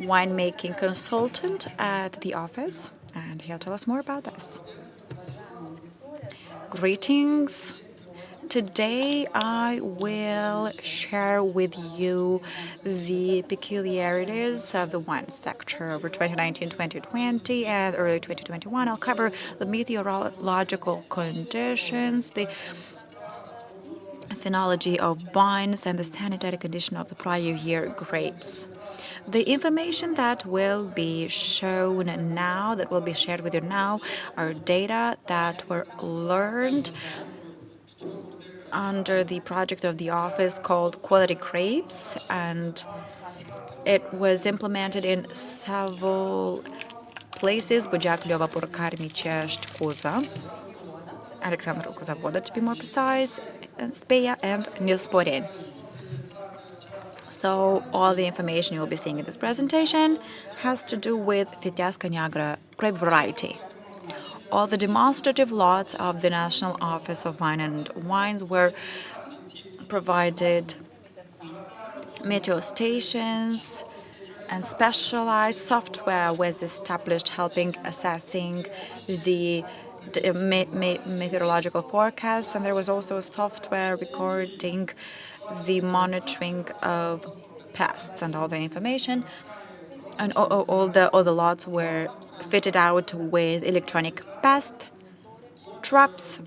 winemaking consultant at the office, and he'll tell us more about this. Greetings. Today I will share with you the peculiarities of the wine sector over 2019-2020 and early 2021. I'll cover the meteorological conditions, the phenology of vines, and the sanitary condition of the prior year grapes. The information that will be shown now, that will be shared with you now, are data that were learned under the project of the office called Quality Grapes, and it was implemented in several places: Bujac, Lyova, Purcari, Micești, Cuza, Alexandru Cuzavoda to be more precise, and Speia, and Nilsporen. So all the information you'll be seeing in this presentation has to do with Viteasca Neagră grape variety. All the demonstrative lots of the National Office of Wine and Wines were provided meteo stations, and specialized software was established helping assessing the meteorological forecasts, and there was also software recording the monitoring of pests and all the information, and all the lots were fitted out with electronic pest traps,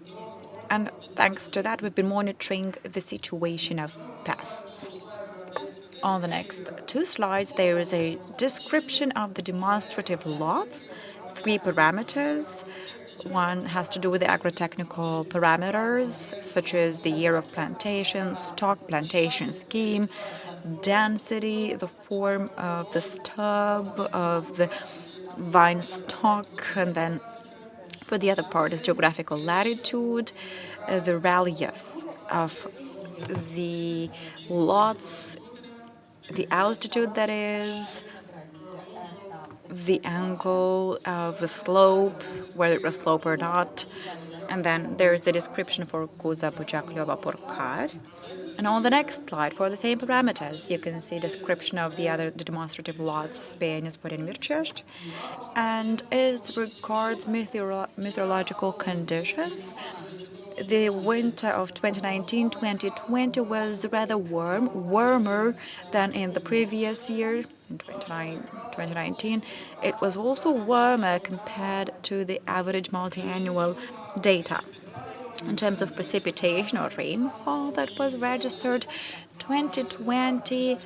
and thanks to that we've been monitoring the situation of pests. On the next two slides there is a description of the demonstrative lots, 3 parameters. One has to do with the agrotechnical parameters, such as the year of plantation, stock plantation scheme, density, the form of the stub of the vine stock, and then for the other part is geographical latitude, the relief of the lots, the altitude that is, the angle of the slope, whether it was slope or not, and then there's the description for Cuza, Bujac, Lyova, Purcari. And on the next slide, for the same parameters, you can see description of the demonstrative lots, Speia, Nilsporen, Micești. And as regards meteorological conditions, the winter of 2019-2020 was rather warmer than in the previous year, in 2019. It was also warmer compared to the average multi-annual data. In terms of precipitation or rainfall that was registered, 2020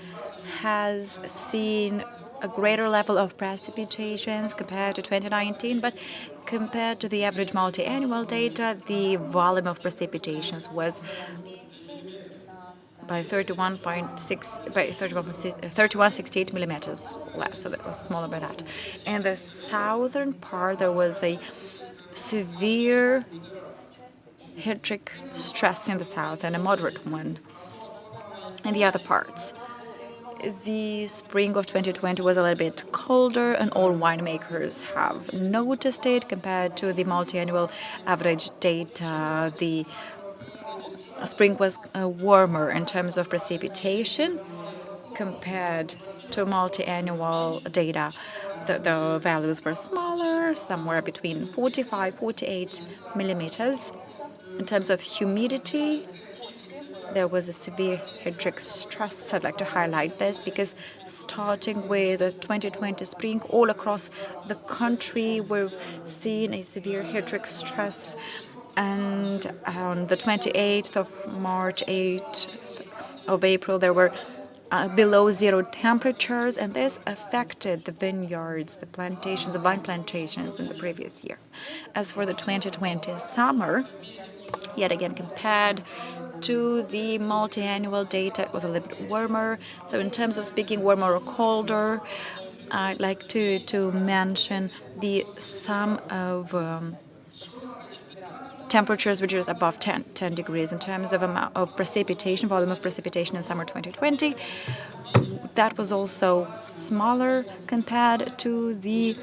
has seen a greater level of precipitations compared to 2019, but compared to the average multi-annual data, the volume of precipitations was by 31.68 millimeters less, so that was smaller by that. In the southern part, there was a severe hydric stress in the south and a moderate one in the other parts. The spring of 2020 was a little bit colder, and all winemakers have noticed it compared to the multi-annual average data. The spring was warmer in terms of precipitation compared to multi-annual data. The values were smaller, somewhere between 45-48 millimeters. In terms of humidity, there was a severe hydric stress. I'd like to highlight this because starting with the 2020 spring, all across the country, we've seen a severe hydric stress. And on the 28th of March, 8th of April, there were below zero temperatures, and this affected the vineyards, the plantations, the vine plantations in the previous year. As for the 2020 summer, yet again, compared to the multi-annual data, it was a little bit warmer. So in terms of speaking warmer or colder, I'd like to mention the sum of temperatures which is above 10 degrees. In terms of amount of precipitation, volume of precipitation in summer 2020, that was also smaller compared to the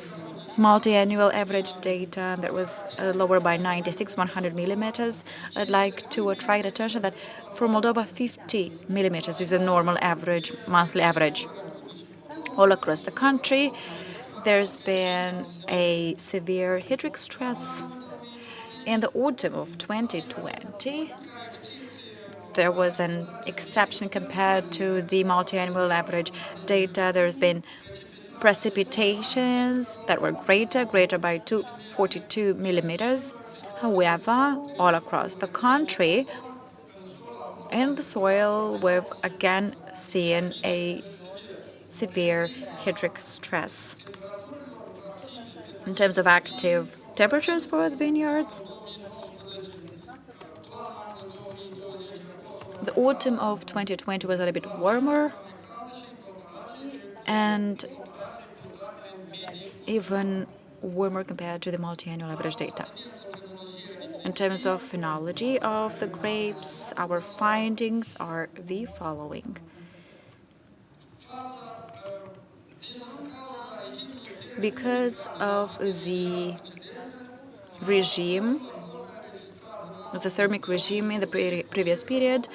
multi-annual average data that was lower by 100 millimeters. I'd like to attract attention that for Moldova, 50 millimeters is a normal average, monthly average. All across the country, there's been a severe hydric stress. In the autumn of 2020, there was an exception compared to the multi-annual average data. There's been precipitations that were greater by 242 millimeters. However, all across the country, in the soil, we've again seen a severe hydric stress. In terms of active temperatures for the vineyards, the autumn of 2020 was a little bit warmer and even warmer compared to the multi-annual average data. In terms of phenology of the grapes, our findings are the following. Because of the regime, the thermic regime in the previous period,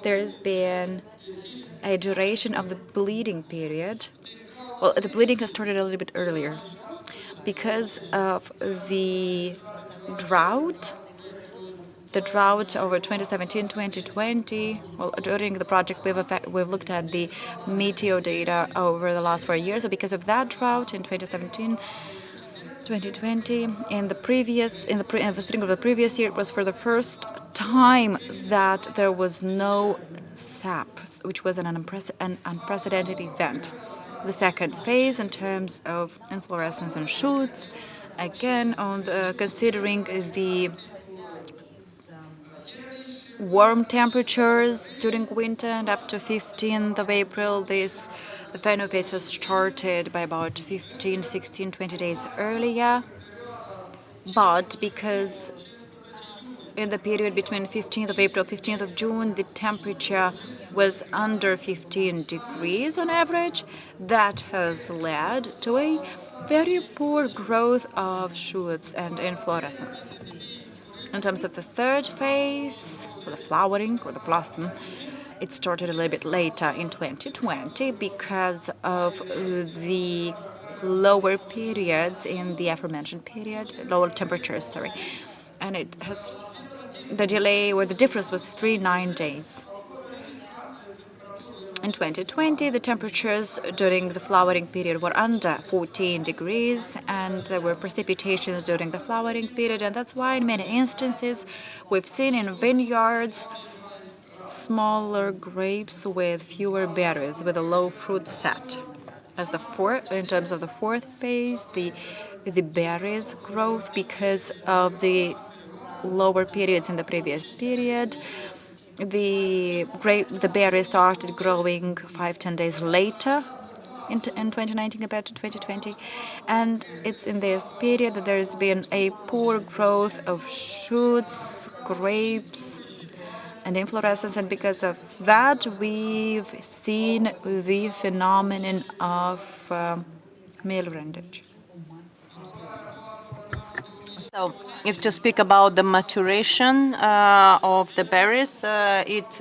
there's been a duration of the bleeding period. Well, the bleeding has started a little bit earlier. Because of the drought over 2017-2020, well, during the project, we've looked at the meteo data over the last 4 years. So because of that drought in 2017-2020, in the spring of the previous year, it was for the first time that there was no sap, which was an unprecedented event. The second phase, in terms of inflorescence and shoots, again, considering the warm temperatures during winter and up to 15th of April, the final phase has started by about 15, 16, 20 days earlier. But because in the period between 15th of April, 15th of June, the temperature was under 15 degrees on average, that has led to a very poor growth of shoots and inflorescence. In terms of the third phase, or the flowering or the blossom, it started a little bit later in 2020 because of the lower periods in the aforementioned period, lower temperatures, sorry. And the delay or the difference was 9 days. In 2020, the temperatures during the flowering period were under 14 degrees, and there were precipitations during the flowering period, and that's why in many instances we've seen in vineyards smaller grapes with fewer berries, with a low fruit set. In terms of the fourth phase, the berries growth, because of the lower periods in the previous period, the berries started growing 5-10 days later in 2019 compared to 2020, and it's in this period that there has been a poor growth of shoots, grapes, and inflorescence, and because of that, we've seen the phenomenon of mealrendage. So, if to speak about the maturation of the berries, it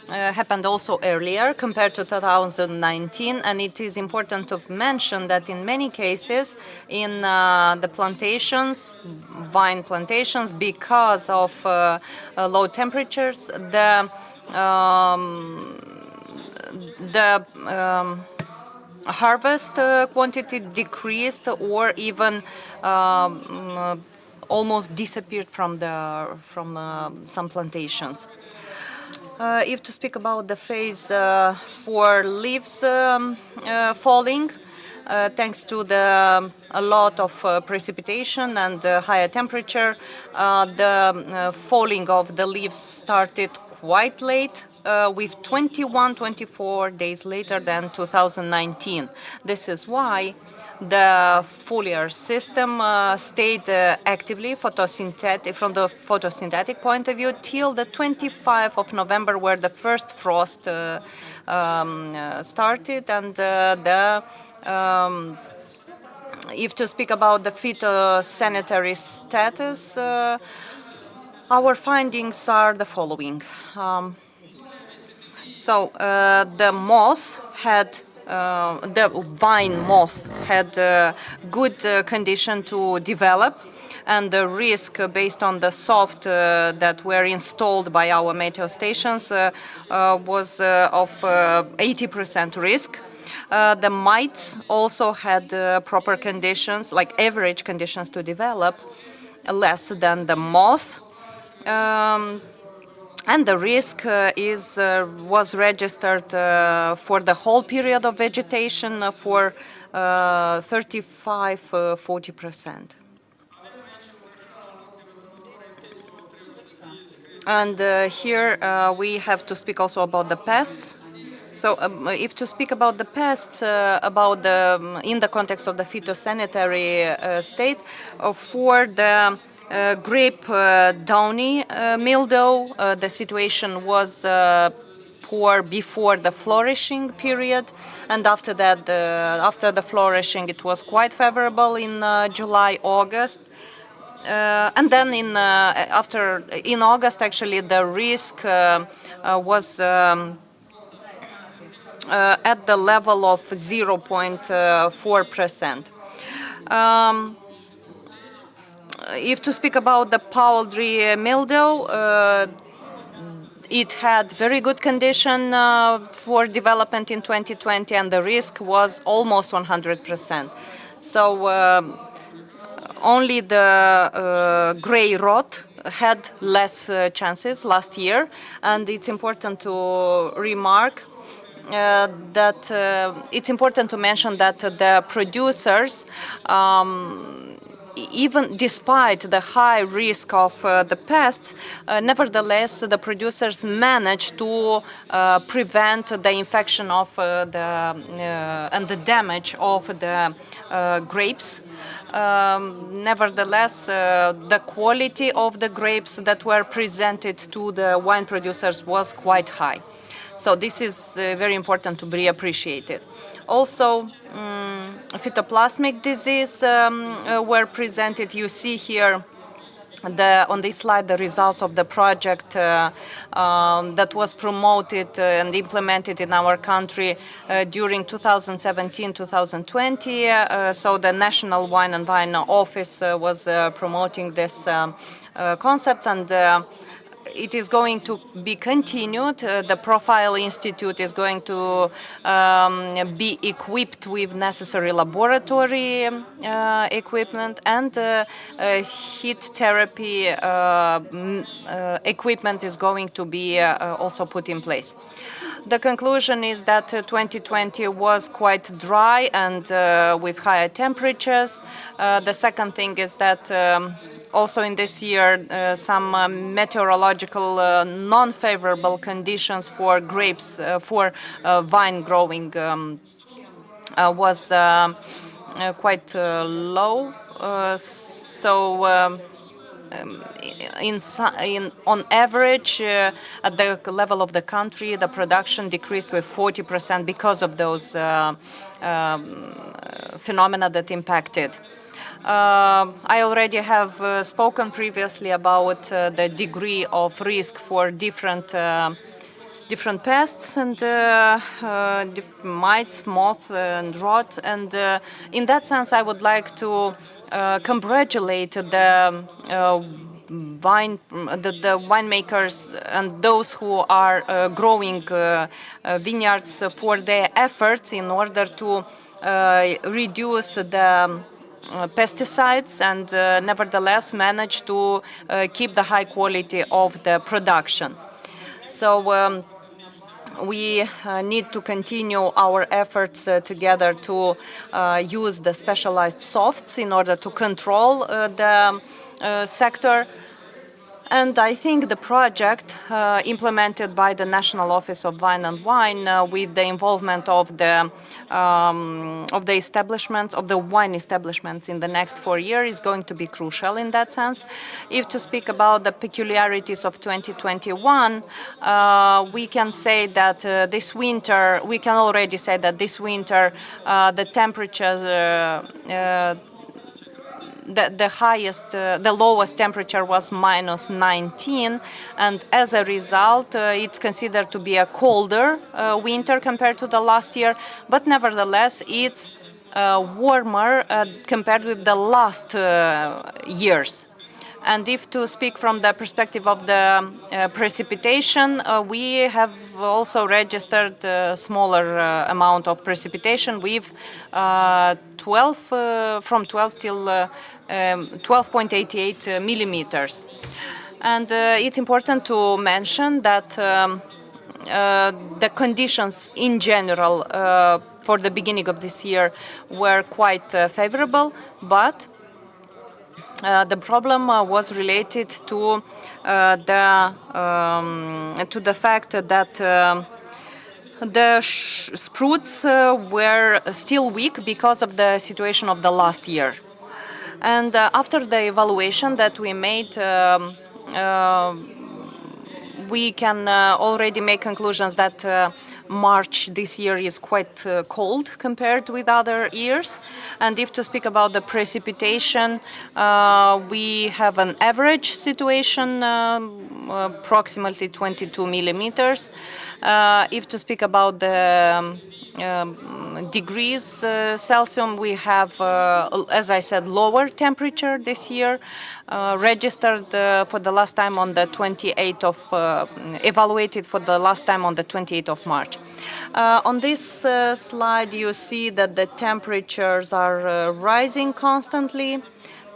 happened also earlier compared to 2019, and it is important to mention that in many cases in the plantations, vine plantations, because of low temperatures, the harvest quantity decreased or even almost disappeared from some plantations. If to speak about the phase for leaves falling, thanks to a lot of precipitation and higher temperature, the falling of the leaves started quite late, with 24 days later than 2019. This is why the foliar system stayed actively from the photosynthetic point of view till the 25th of November, where the first frost started, and if to speak about the phytosanitary status, our findings are the following. So the moth had the vine moth had good condition to develop, and the risk based on the soft that were installed by our meteo stations was of 80% risk. The mites also had proper conditions, like average conditions to develop, less than the moth. And the risk was registered for the whole period of vegetation for 35–40%. And here we have to speak also about the pests. So, if to speak about the pests, in the context of the phytosanitary state, for the grape downy mildew, the situation was poor before the flourishing period, and after that, after the flourishing, it was quite favorable in July, August. And then in August, actually, the risk was at the level of 0.4%. If to speak about the powdery mildew, it had very good condition for development in 2020, and the risk was almost 100%. So only the gray rot had less chances last year, and it's important to remark that it's important to mention that the producers, even despite the high risk of the pests, nevertheless, the producers managed to prevent the infection of and the damage of the grapes. Nevertheless, the quality of the grapes that were presented to the wine producers was quite high. So this is very important to be appreciated. Also, phytoplasmic disease were presented. You see here on this slide the results of the project that was promoted and implemented in our country during 2017-2020. So the National Wine and Vine Office was promoting this concept, and it is going to be continued. The Profile Institute is going to be equipped with necessary laboratory equipment, and heat therapy equipment is going to be also put in place. The conclusion is that 2020 was quite dry and with higher temperatures. The second thing is that also in this year, some meteorological non-favorable conditions for grapes, for vine growing was quite low. On average, at the level of the country, the production decreased with 40% because of those phenomena that impacted. I already have spoken previously about the degree of risk for different pests and mites, moth, and rot. And in that sense, I would like to congratulate the winemakers and those who are growing vineyards for their efforts in order to reduce the pesticides and nevertheless manage to keep the high quality of the production. So we need to continue our efforts together to use the specialized softs in order to control the sector. And I think the project implemented by the National Office of Vine and Wine with the involvement of the establishments, of the wine establishments in the next 4 years is going to be crucial in that sense. If to speak about the peculiarities of 2021, we can say that this winter, we can already say that this winter the temperatures the lowest temperature was -19, and as a result, it's considered to be a colder winter compared to the last year. But nevertheless, it's warmer compared with the last years. And if to speak from the perspective of the precipitation, we have also registered a smaller amount of precipitation. We've 12 till 12.88 millimeters. And it's important to mention that the conditions in general for the beginning of this year were quite favorable, but the problem was related to the fact that the sprouts were still weak because of the situation of the last year. And after the evaluation that we made, we can already make conclusions that March this year is quite cold compared with other years. And if to speak about the precipitation, we have an average situation, approximately 22 millimeters. If to speak about the degrees Celsius, we have, as I said, lower temperature this year, registered for the last time on the 28th of, evaluated for the last time on the 28th of March. On this slide, you see that the temperatures are rising constantly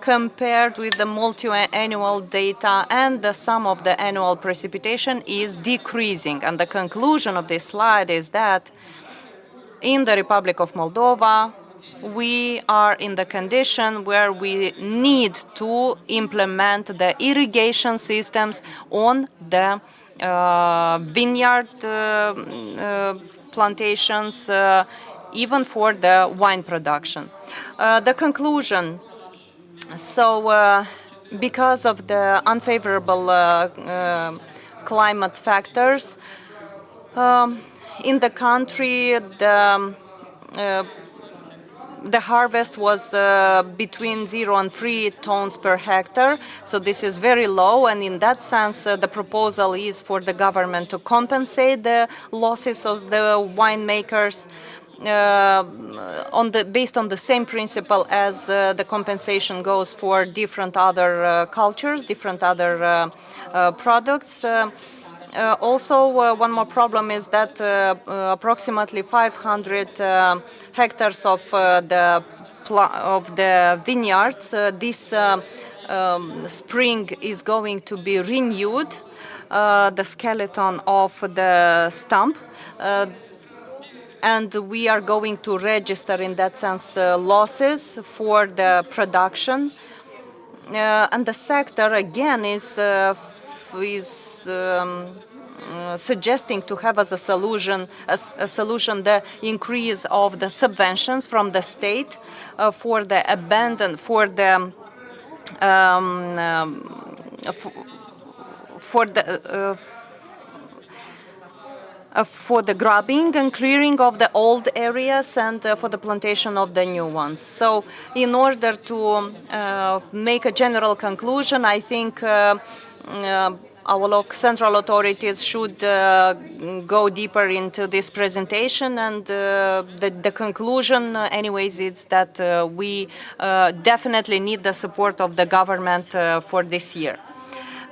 compared with the multi-annual data, and the sum of the annual precipitation is decreasing. And the conclusion of this slide is that in the Republic of Moldova, we are in the condition where we need to implement the irrigation systems on the vineyard plantations, even for the wine production. The conclusion, so because of the unfavorable climate factors, in the country, the harvest was between 0 and 3 tons per hectare, so this is very low, and in that sense the proposal is for the government to compensate the losses of the winemakers based on the same principle as the compensation goes for different other cultures, different other products. Also, one more problem is that approximately 500 hectares of the vineyards this spring is going to be renewed, the skeleton of the stump, and we are going to register in that sense losses for the production. And the sector again is suggesting to have as a solution the increase of the subventions from the state for the for the grubbing and clearing of the old areas and for the plantation of the new ones. So in order to make a general conclusion, I think our central authorities should go deeper into this presentation, and the conclusion anyways is that we definitely need the support of the government for this year.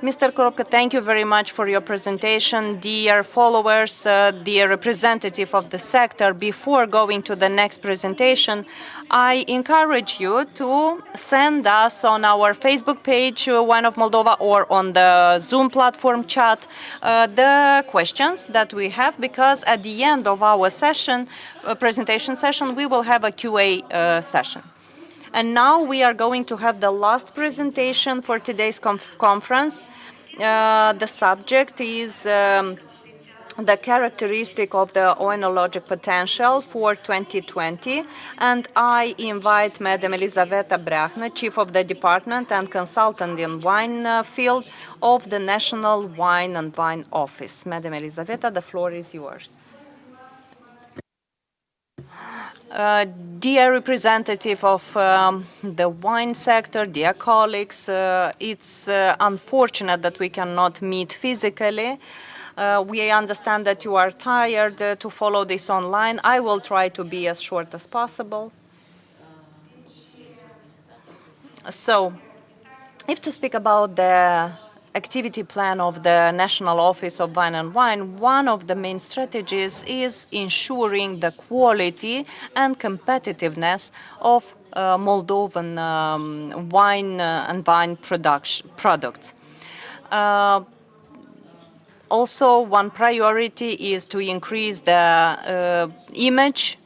Mr. Koropka, thank you very much for your presentation. Dear followers, dear representative of the sector, before going to the next presentation, I encourage you to send us on our Facebook page, Wine of Moldova, or on the Zoom platform chat, the questions that we have, because at the end of our session, presentation session, we will have a Q&A session. And now we are going to have the last presentation for today's conference. The subject is the characteristic of the oenologic potential for 2020. And I invite Madam Elizaveta Breahnă, Chief of the Department and Consultant in Wine Field of the National Wine and Vine Office. Madam Elizaveta, the floor is yours. Dear representative of the wine sector, dear colleagues, it's unfortunate that we cannot meet physically. We understand that you are tired to follow this online. I will try to be as short as possible. So, if to speak about the activity plan of the National Office of Wine and Wine, one of the main strategies is ensuring the quality and competitiveness of Moldovan wine and wine products. Also, one priority is to increase the image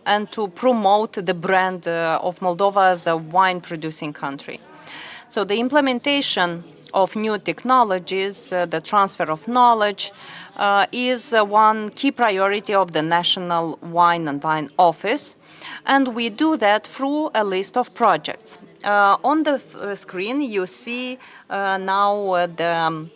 and to promote the brand of Moldova as a wine-producing country. So the implementation of new technologies, the transfer of knowledge, is one key priority of the National Wine and Wine Office, and we do that through a list of projects. On the screen, you see now the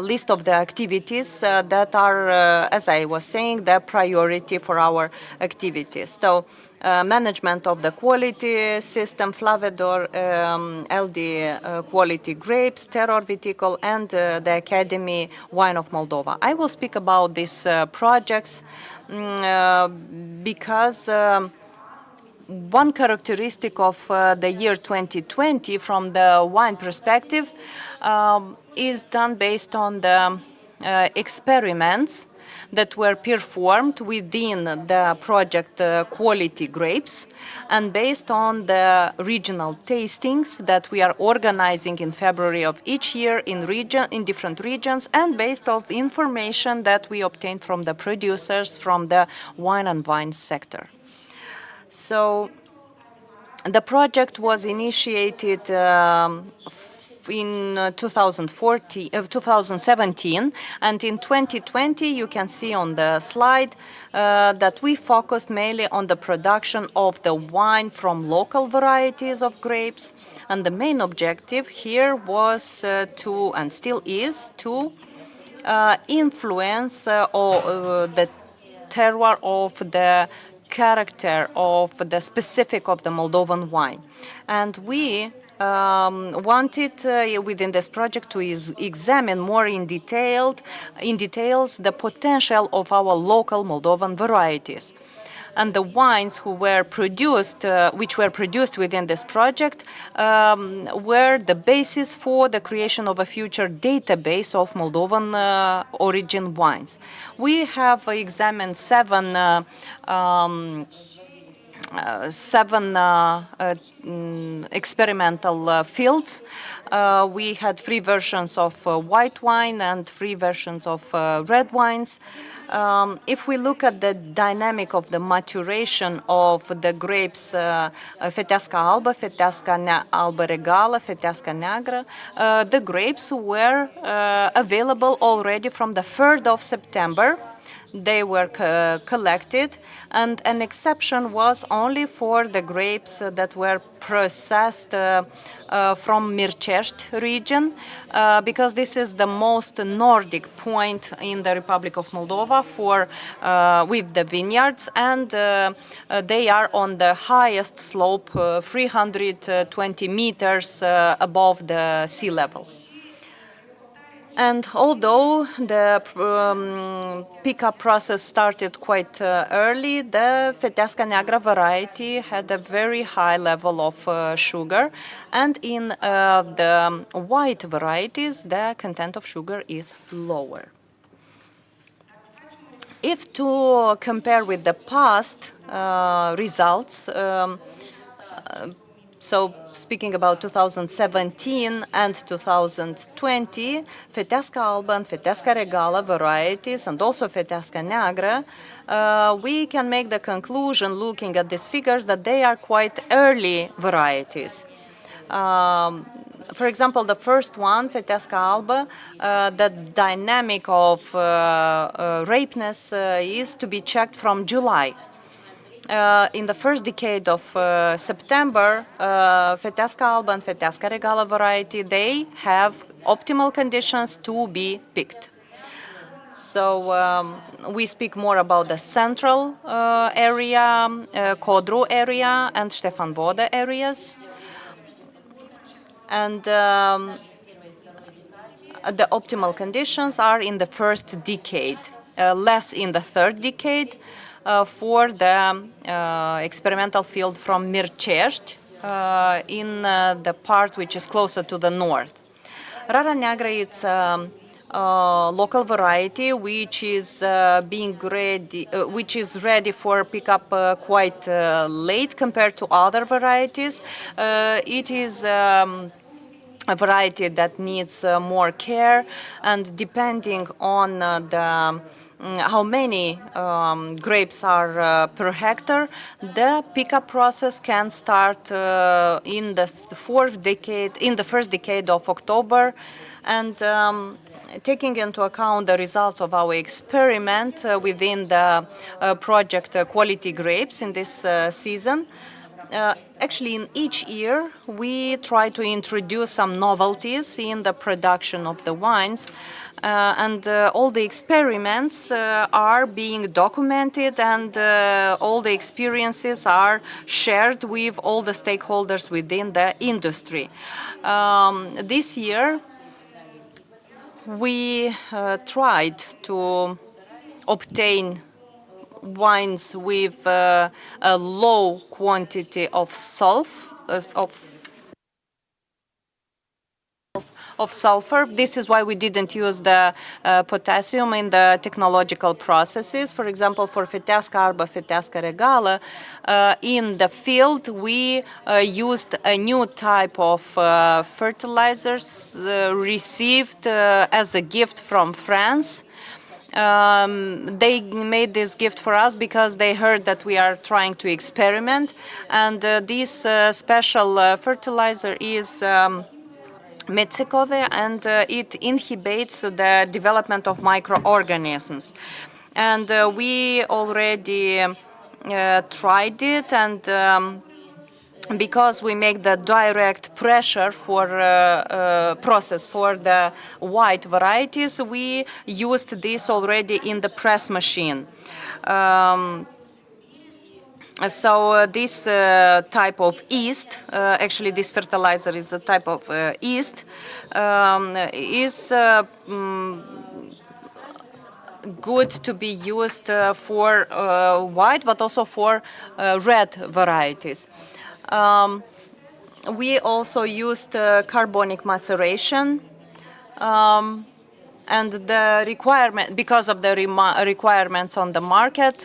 list of the activities that are, as I was saying, the priority for our activities. So, management of the quality system, Flavedor, LD quality grapes, Terror Viticole, and the Academy Wine of Moldova. I will speak about these projects because one characteristic of the year 2020 from the wine perspective is done based on the experiments that were performed within the project Quality Grapes and based on the regional tastings that we are organizing in February of each year in different regions and based on information that we obtained from the producers from the wine and wine sector. So the project was initiated in 2017, and in 2020 you can see on the slide that we focused mainly on the production of the wine from local varieties of grapes, and the main objective here was to, and still is, to influence the terroir of the character of the specific of the Moldovan wine. And we wanted within this project to examine more in details the potential of our local Moldovan varieties. And the wines which were produced within this project were the basis for the creation of a future database of Moldovan origin wines. We have examined seven experimental fields. We had 3 versions of white wine and 3 versions of red wines. If we look at the dynamic of the maturation of the grapes Feteasca Albă, Feteasca Albă Regală, Feteasca Neagră, the grapes were available already from the 3rd of September. They were collected, and an exception was only for the grapes that were processed from Mircești region, because this is the most Nordic point in the Republic of Moldova with the vineyards, and they are on the highest slope, 320 meters above the sea level. And although the pickup process started quite early, the Feteasca Neagră variety had a very high level of sugar, and in the white varieties, the content of sugar is lower. If to compare with the past results, so speaking about 2017 and 2020, Feteasca Albă and Feteasca Regală varieties and also Feteasca Neagră, we can make the conclusion looking at these figures that they are quite early varieties. For example, the first one, Feteasca Albă, the dynamic of ripeness is to be checked from July. In the first decade of September, Feteasca Albă and Feteasca Regală variety, they have optimal conditions to be picked. So we speak more about the central area, Codru area, and Ștefan Vodă areas. And the optimal conditions are in the first decade, less in the third decade for the experimental field from Mircești in the part which is closer to the north. Rara Neagră is local variety which is which is ready for pickup quite late compared to other varieties. It is a variety that needs more care, and depending on how many grapes are per hectare, the pickup process can start in the first decade of October, and taking into account the results of our experiment within the project Quality Grapes in this season. Actually, in each year, we try to introduce some novelties in the production of the wines, and all the experiments are being documented, and all the experiences are shared with all the stakeholders within the industry. This year, we tried to obtain wines with a low quantity of sulfur. This is why we didn't use the potassium in the technological processes. For example, for Feteasca Arbă, Feteasca Regală, in the field we used a new type of fertilizers received as a gift from France. They made this gift for us because they heard that we are trying to experiment, and this special fertilizer is Metsicove, and it inhibits the development of microorganisms. And we already tried it, and because we make the direct pressure for process for the white varieties, we used this already in the press machine. So this type of yeast, actually this fertilizer is a type of yeast, is good to be used for white, but also for red varieties. We also used carbonic maceration, and the requirement, because of the requirements on the market,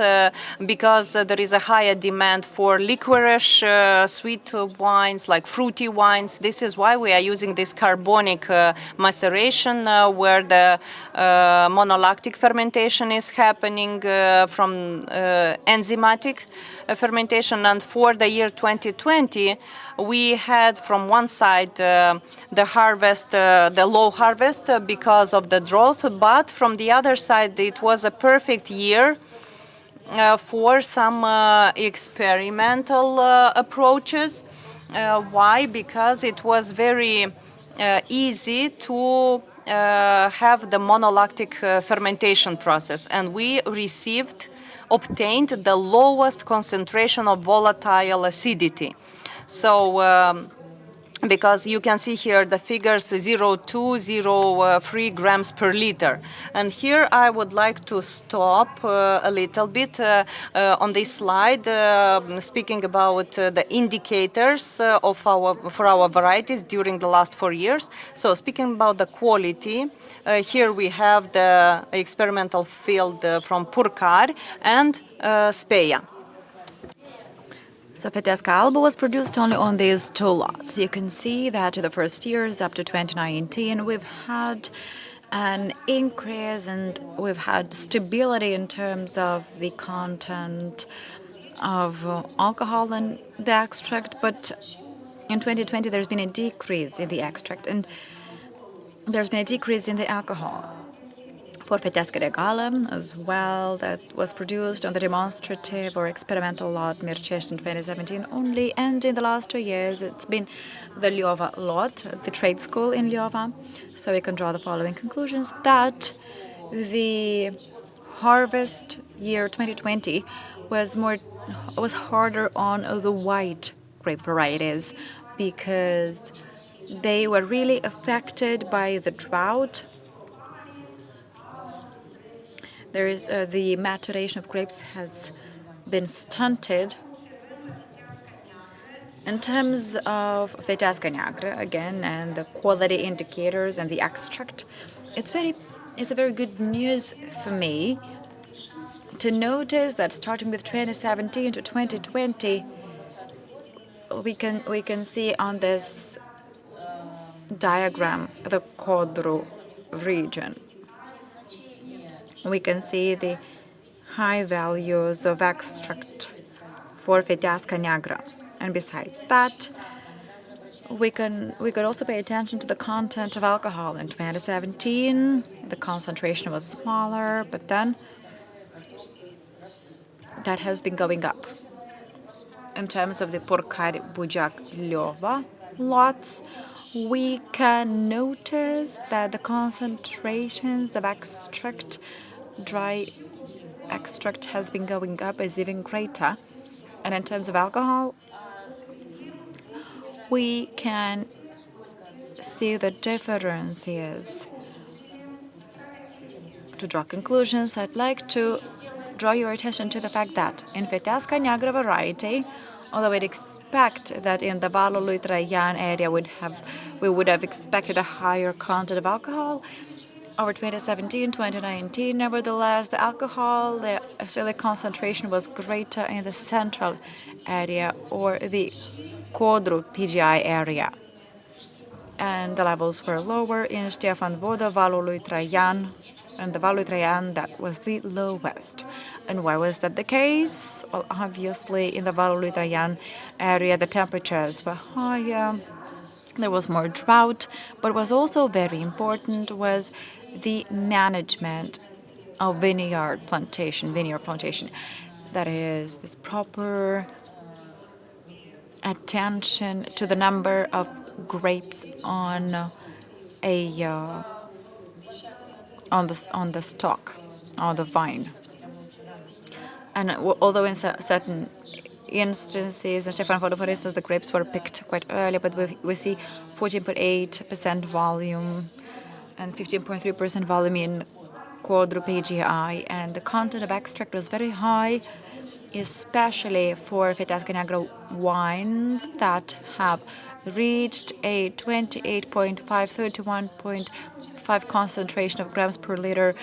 because there is a higher demand for liquorish sweet wines, like fruity wines. This is why we are using this carbonic maceration, where the monolactic fermentation is happening from enzymatic fermentation. And for the year 2020, we had from one side the harvest, the low harvest because of the drought, but from the other side it was a perfect year for some experimental approaches. Why? Because it was very easy to have the monolactic fermentation process, and we obtained the lowest concentration of volatile acidity. So because you can see here the figures 0.2, 0.3 grams per liter. And here I would like to stop a little bit on this slide, speaking about the indicators for our varieties during the last 4 years. So speaking about the quality, here we have the experimental field from Purcari and Speia. So Feteasca Albă was produced only on these two lots. You can see that in the first years up to 2019, we've had an increase and we've had stability in terms of the content of alcohol in the extract, but in 2020 there's been a decrease in the extract and there's been a decrease in the alcohol. For Feteasca Regală as well, that was produced on the demonstrative or experimental lot Mircești in 2017 only, and in the last 2 years it's been the Liova lot, the trade school in Liova. So we can draw the following conclusions: that The harvest year 2020 was harder on the white grape varieties because they were really affected by the drought. The maturation of grapes has been stunted. In terms of Feteasca Neagră, again, and the quality indicators and the extract, it's a very good news for me to notice that starting with 2017 to 2020, we can see on this diagram the Codru region. We can see the high values of extract for Feteasca Neagră. And besides that, we could also pay attention to the content of alcohol. In 2017, the concentration was smaller, but then that has been going up. In terms of the Purcari Bujac Leova lots, we can notice that the concentrations of dry extract has been going up, is even greater. And in terms of alcohol, we can see the differences. To draw conclusions, I'd like to draw your attention to the fact that in Feteasca Neagră variety, although we'd expect that in the Valul lui Traian area we would have expected a higher content of alcohol, over 2017, 2019, nevertheless, the ethylic concentration was greater in the central area or the Codru PGI area. And the levels were lower in Ștefan Vodă, Valul lui Traian, and the Valul lui Traian, that was the lowest. And why was that the case? Well, obviously, in the Valul lui Traian area, the temperatures were higher, there was more drought, but what was also very important was the management of vineyard plantation. That is, this proper attention to the number of grapes on the stock, on the vine. And although in certain instances, in Ștefan Vodă, for instance, the grapes were picked quite early, but we see 14.8% volume and 15.3% volume in Codru PGI, and the content of extract was very high, especially for Feteasca Neagră wines that have reached a 31.5 concentration of grams per liter.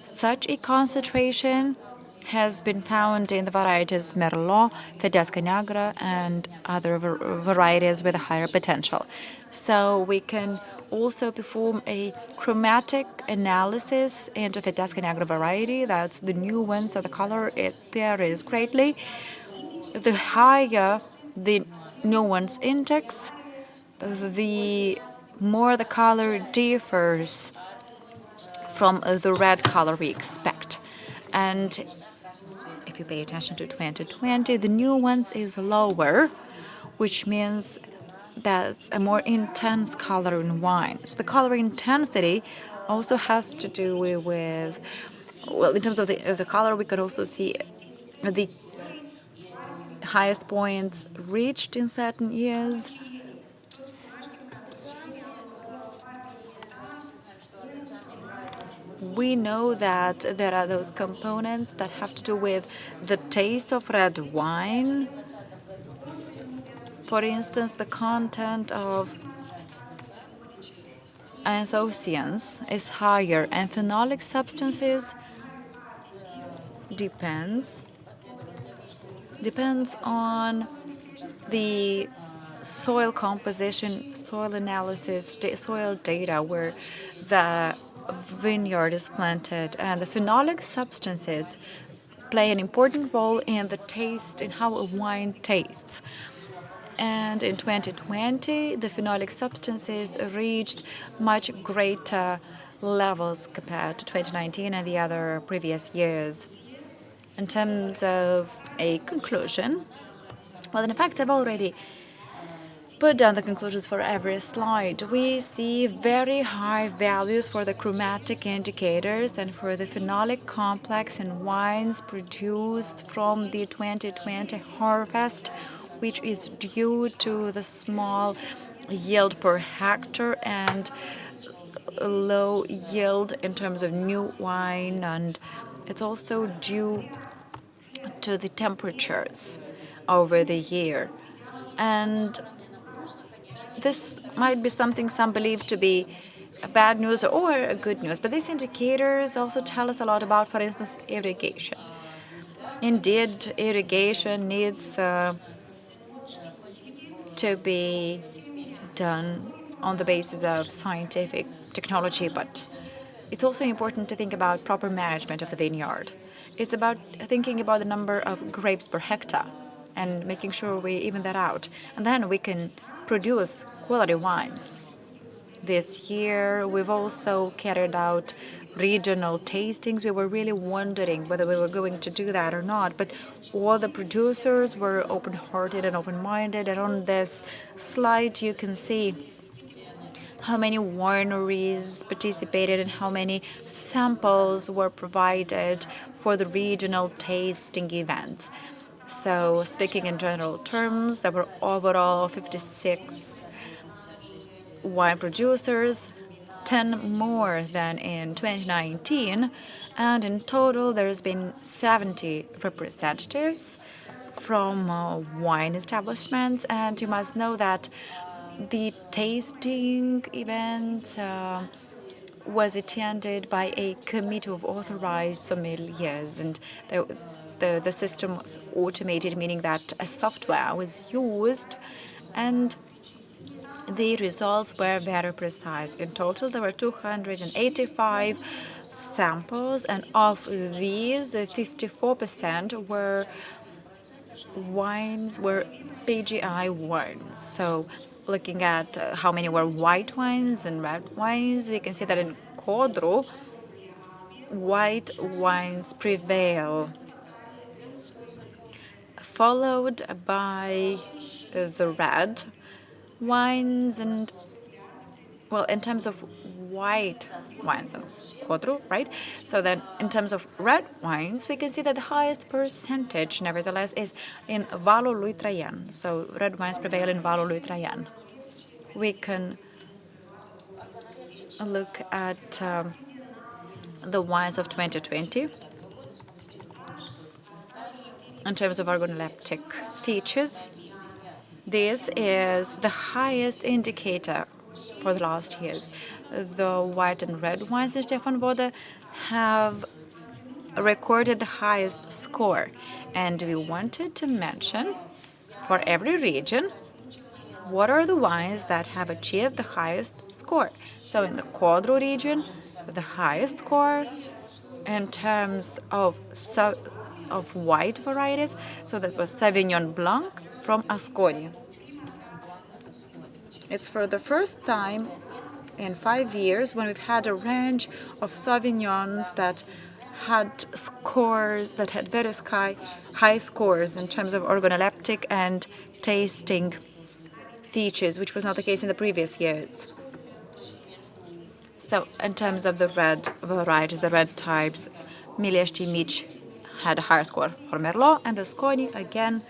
Such a concentration has been found in the varieties Merlot, Feteasca Neagră, and other varieties with a higher potential. So we can also perform a chromatic analysis into Feteasca Neagră variety. That's the new one, so the color, it varies greatly. The higher the nuance index, the more the color differs from the red color we expect. And if you pay attention to 2020, the nuance is lower, which means that's a more intense color in wines. The color intensity also has to do with, well, in terms of the color, we could also see the highest points reached in certain years. We know that there are those components that have to do with the taste of red wine. For instance, the content of anthocyanins is higher, and phenolic substances depends on the soil composition, soil analysis, soil data where the vineyard is planted, and the phenolic substances play an important role in the taste, in how a wine tastes. And in 2020, the phenolic substances reached much greater levels compared to 2019 and the other previous years. In terms of a conclusion, well, in fact, I've already put down the conclusions for every slide. We see very high values for the chromatic indicators and for the phenolic complex in wines produced from the 2020 harvest, which is due to the small yield per hectare and low yield in terms of new wine, and it's also due to the temperatures over the year. And this might be something some believe to be bad news or a good news, but these indicators also tell us a lot about, for instance, irrigation. Indeed, irrigation needs to be done on the basis of scientific technology, but it's also important to think about proper management of the vineyard. It's about thinking about the number of grapes per hectare and making sure we even that out. And then we can produce quality wines. This year, we've also carried out regional tastings. We were really wondering whether we were going to do that or not, but all the producers were open-hearted and open-minded. And on this slide, you can see how many wineries participated and how many samples were provided for the regional tasting events. So, speaking in general terms, there were overall 56 wine producers, 10 more than in 2019, and in total there's been 70 representatives from wine establishments. And you must know that the tasting event was attended by a committee of authorized sommeliers, and the system was automated, meaning that a software was used, and the results were very precise. In total, there were 285 samples, and of these, 54% were PGI wines. So, looking at how many were white wines and red wines, we can see that in Codru, white wines prevail, followed by the red wines. And well, in terms of white wines and Codru, right? So then in terms of red wines, we can see that the highest percentage, nevertheless, is in Valul lui Traian. So red wines prevail in Valul lui Traian. We can look at the wines of 2020 in terms of organoleptic features. This is the highest indicator for the last years. The white and red wines in Stefan Voda have recorded the highest score. And we wanted to mention for every region what are the wines that have achieved the highest score. So in the Codru region, the highest score in terms of white varieties, so that was Sauvignon Blanc from Asconi. It's for the first time in 5 years when we've had a range of Sauvignons that had scores that had very high scores in terms of organoleptic and tasting features, which was not the case in the previous years. So in terms of the red varieties, the red types, Milești Mici had a higher score for Merlot, and Asconi again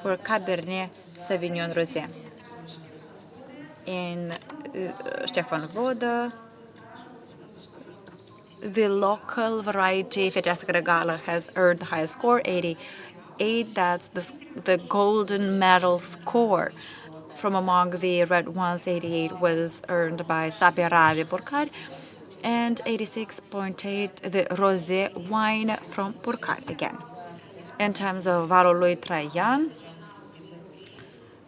for Cabernet Sauvignon Rosé. In Stefan Voda, the local variety Fetească Regală has earned the highest score, 88. That's the golden medal score. From among the red ones, 88 was earned by Saperavi Purcari, and 86.8 the rosé wine from Purcari again. In terms of Valul lui Traian,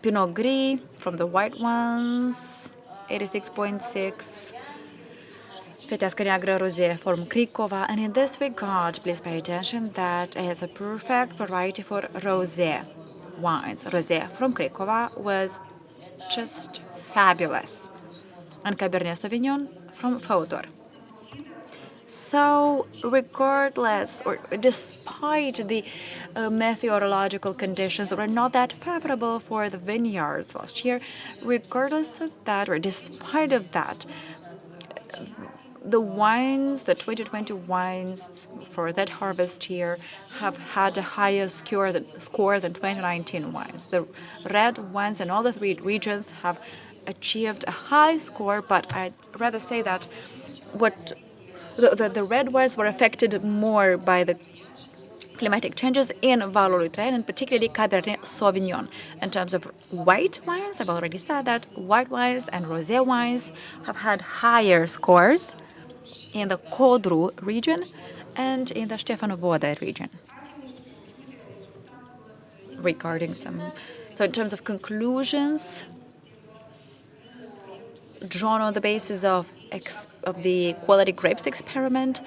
Pinot Gris from the white ones, 86.6. Fetească Neagră Rosé from Cricova. And in this regard, please pay attention that it's a perfect variety for rosé wines. Rosé from Cricova was just fabulous. And Cabernet Sauvignon from Fodor. So, regardless or despite the meteorological conditions that were not that favorable for the vineyards last year, regardless of that or despite of that, the wines, the 2020 wines for that harvest year have had a higher score than 2019 wines. The red wines in all the three regions have achieved a high score, but I'd rather say that what the red wines were affected more by the climatic changes in Valois-Lutein, and particularly Cabernet Sauvignon. In terms of white wines, I've already said that white wines and rosé wines have had higher scores in the Codru region and in the Stefano-Vodă region. So in terms of conclusions drawn on the basis of the quality grapes experiment,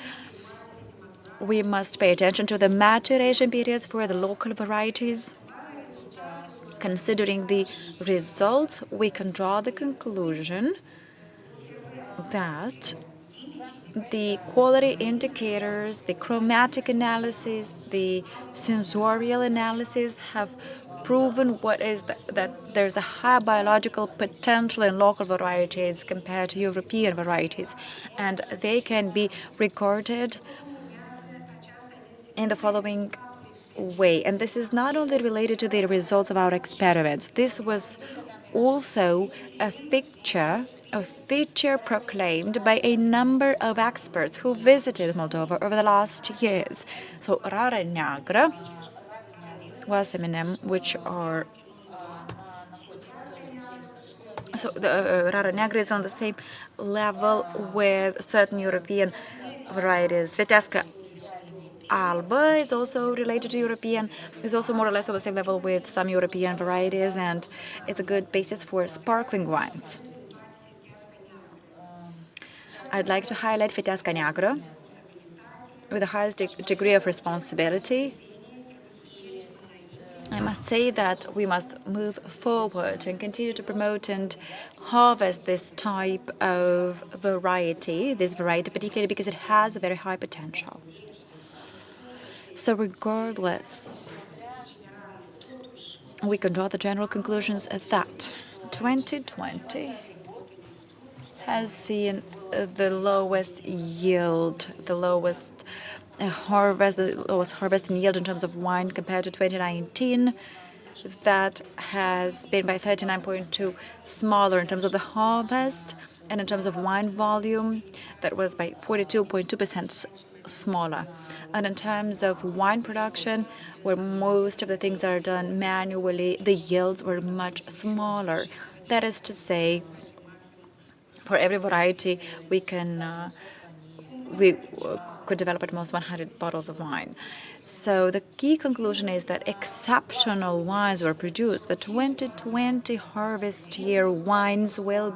we must pay attention to the maturation periods for the local varieties. Considering the results, we can draw the conclusion that the quality indicators, the chromatic analysis, the sensorial analysis have proven that there's a high biological potential in local varieties compared to European varieties, and they can be recorded in the following way. And this is not only related to the results of our experiments. This was also a feature proclaimed by a number of experts who visited Moldova over the last years. So Rara Neagră was which are so the Rara Neagră is on the same level with certain European varieties. Vitească Alba is also related to European, is also more or less on the same level with some European varieties, and it's a good basis for sparkling wines. I'd like to highlight Vitească Neagră with the highest degree of responsibility. I must say that we must move forward and continue to promote and harvest this type of variety, particularly because it has a very high potential. So regardless, we can draw the general conclusions that 2020 has seen the lowest yield, the lowest harvest in yield in terms of wine compared to 2019. That has been by 39.2 smaller in terms of the harvest, and in terms of wine volume, that was by 42.2% smaller. And in terms of wine production, where most of the things are done manually, the yields were much smaller. That is to say, for every variety, we could develop at most 100 bottles of wine. So the key conclusion is that exceptional wines were produced. The 2020 harvest year wines will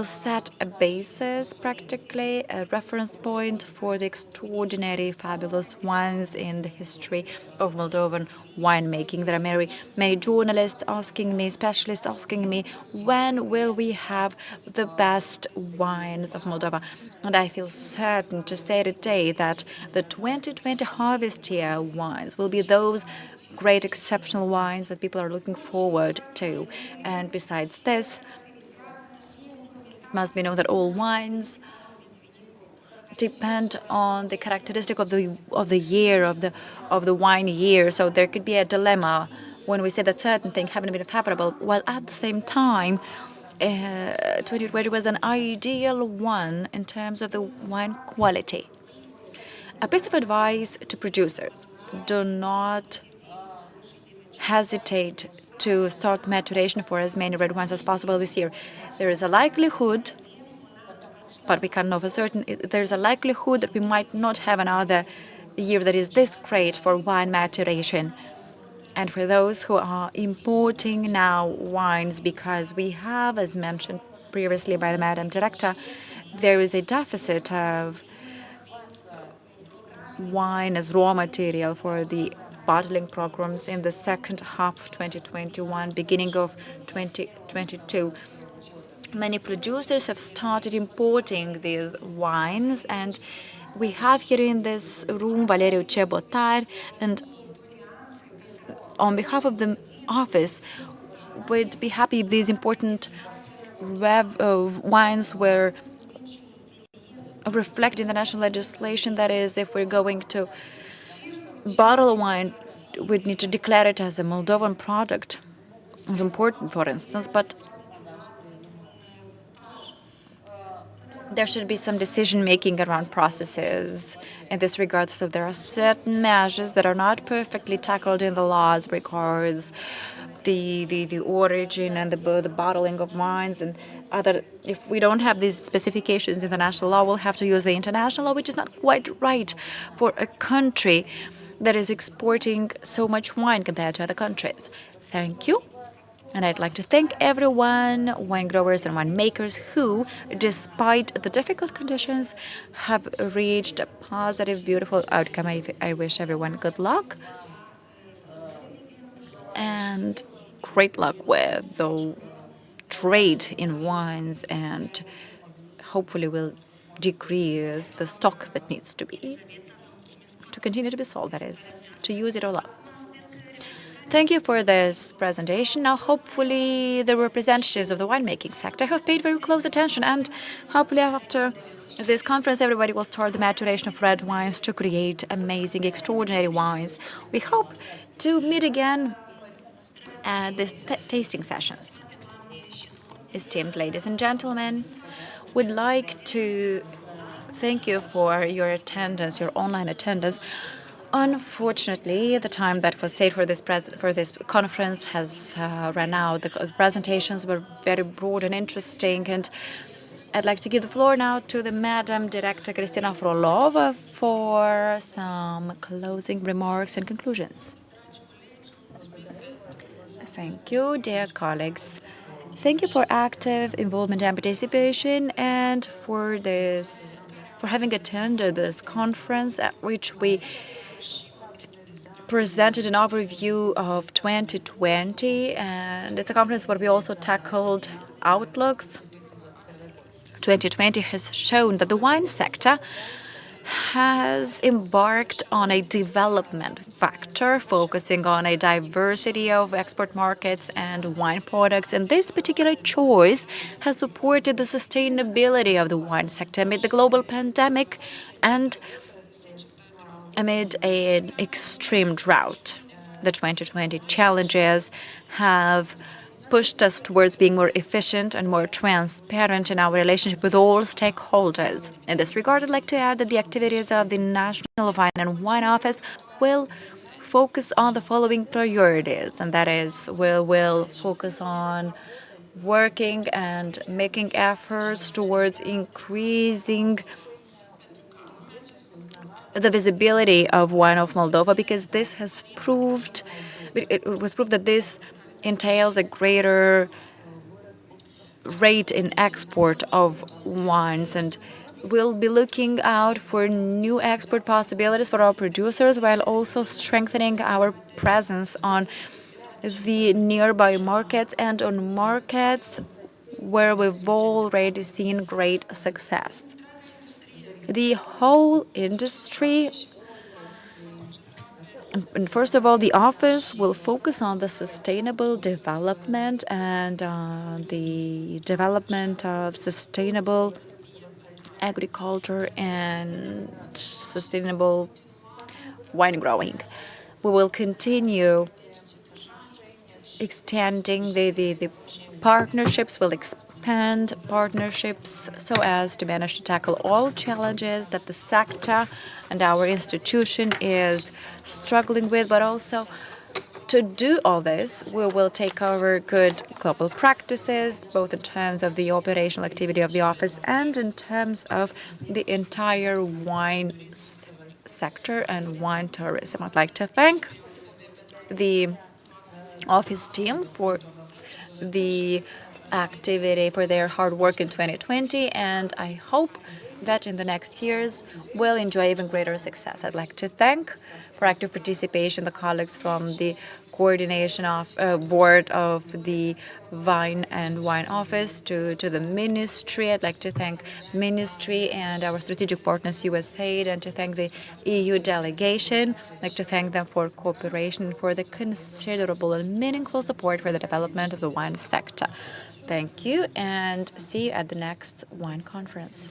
set a basis, practically a reference point for the extraordinary, fabulous wines in the history of Moldovan winemaking. There are many journalists asking me, specialists asking me, when will we have the best wines of Moldova? And I feel certain to say today that the 2020 harvest year wines will be those great exceptional wines that people are looking forward to. And besides this, must be known that all wines depend on the characteristic of the year of the wine year. So there could be a dilemma when we say that certain things haven't been favorable, while at the same time 2020 was an ideal one in terms of the wine quality. A piece of advice to producers: do not hesitate to start maturation for as many red wines as possible this year. There is a likelihood, but we can't know for certain, there's a likelihood that we might not have another year that is this great for wine maturation. And for those who are importing now wines, because we have, as mentioned previously by the Madam Director, there is a deficit of wine as raw material for the bottling programs in the second half of 2021, beginning of 2022. Many producers have started importing these wines, and we have here in this room Valeriu Cebotar, and on behalf of the office, we'd be happy if these important wines were reflected in the national legislation. That is, if we're going to bottle wine, we'd need to declare it as a Moldovan product of important, for instance, but there should be some decision-making around processes in this regard. So there are certain measures that are not perfectly tackled in the laws regards the origin and the bottling of wines and other. If we don't have these specifications in the national law, we'll have to use the international law, which is not quite right for a country that is exporting so much wine compared to other countries. Thank you. And I'd like to thank everyone, wine growers and winemakers who, despite the difficult conditions, have reached a positive, beautiful outcome. I wish everyone good luck and great luck with the trade in wines, and hopefully will decrease the stock that needs to continue to be sold, that is, to use it all up. Thank you for this presentation. Now, hopefully, the representatives of the winemaking sector have paid very close attention, and hopefully, after this conference, everybody will start the maturation of red wines to create amazing, extraordinary wines. We hope to meet again at these tasting sessions. Esteemed ladies and gentlemen, we'd like to thank you for your attendance, your online attendance. Unfortunately, the time that was set for this conference has run out. The presentations were very broad and interesting, and I'd like to give the floor now to the Madam Director Kristina Frolova for some closing remarks and conclusions. Thank you, dear colleagues. Thank you for active involvement and participation, and for having attended this conference at which we presented an overview of 2020, and it's a conference where we also tackled outlooks. 2020 has shown that the wine sector has embarked on a development factor, focusing on a diversity of export markets and wine products. And this particular choice has supported the sustainability of the wine sector amid the global pandemic and amid an extreme drought. The 2020 challenges have pushed us towards being more efficient and more transparent in our relationship with all stakeholders. In this regard, I'd like to add that the activities of the National Vine and Wine Office will focus on the following priorities, and that is, we will focus on working and making efforts towards increasing the visibility of wine of Moldova, because this has proved, it was proved that this entails a greater rate in export of wines, and we'll be looking out for new export possibilities for our producers while also strengthening our presence on the nearby markets and on markets where we've already seen great success. The whole industry, and first of all, the office will focus on the sustainable development and the development of sustainable agriculture and sustainable wine growing. We will continue extending the partnerships, will expand partnerships so as to manage to tackle all challenges that the sector and our institution is struggling with, but also to do all this, we will take over good global practices, both in terms of the operational activity of the office and in terms of the entire wine sector and wine tourism. I'd like to thank the office team for the activity, for their hard work in 2020, and I hope that in the next years will enjoy even greater success. I'd like to thank for active participation the colleagues from the coordination of board of the Vine and Wine Office to the Ministry. I'd like to thank the Ministry and our strategic partners, USAID, and to thank the EU delegation. I'd like to thank them for cooperation, for the considerable and meaningful support for the development of the wine sector. Thank you, and see you at the next wine conference.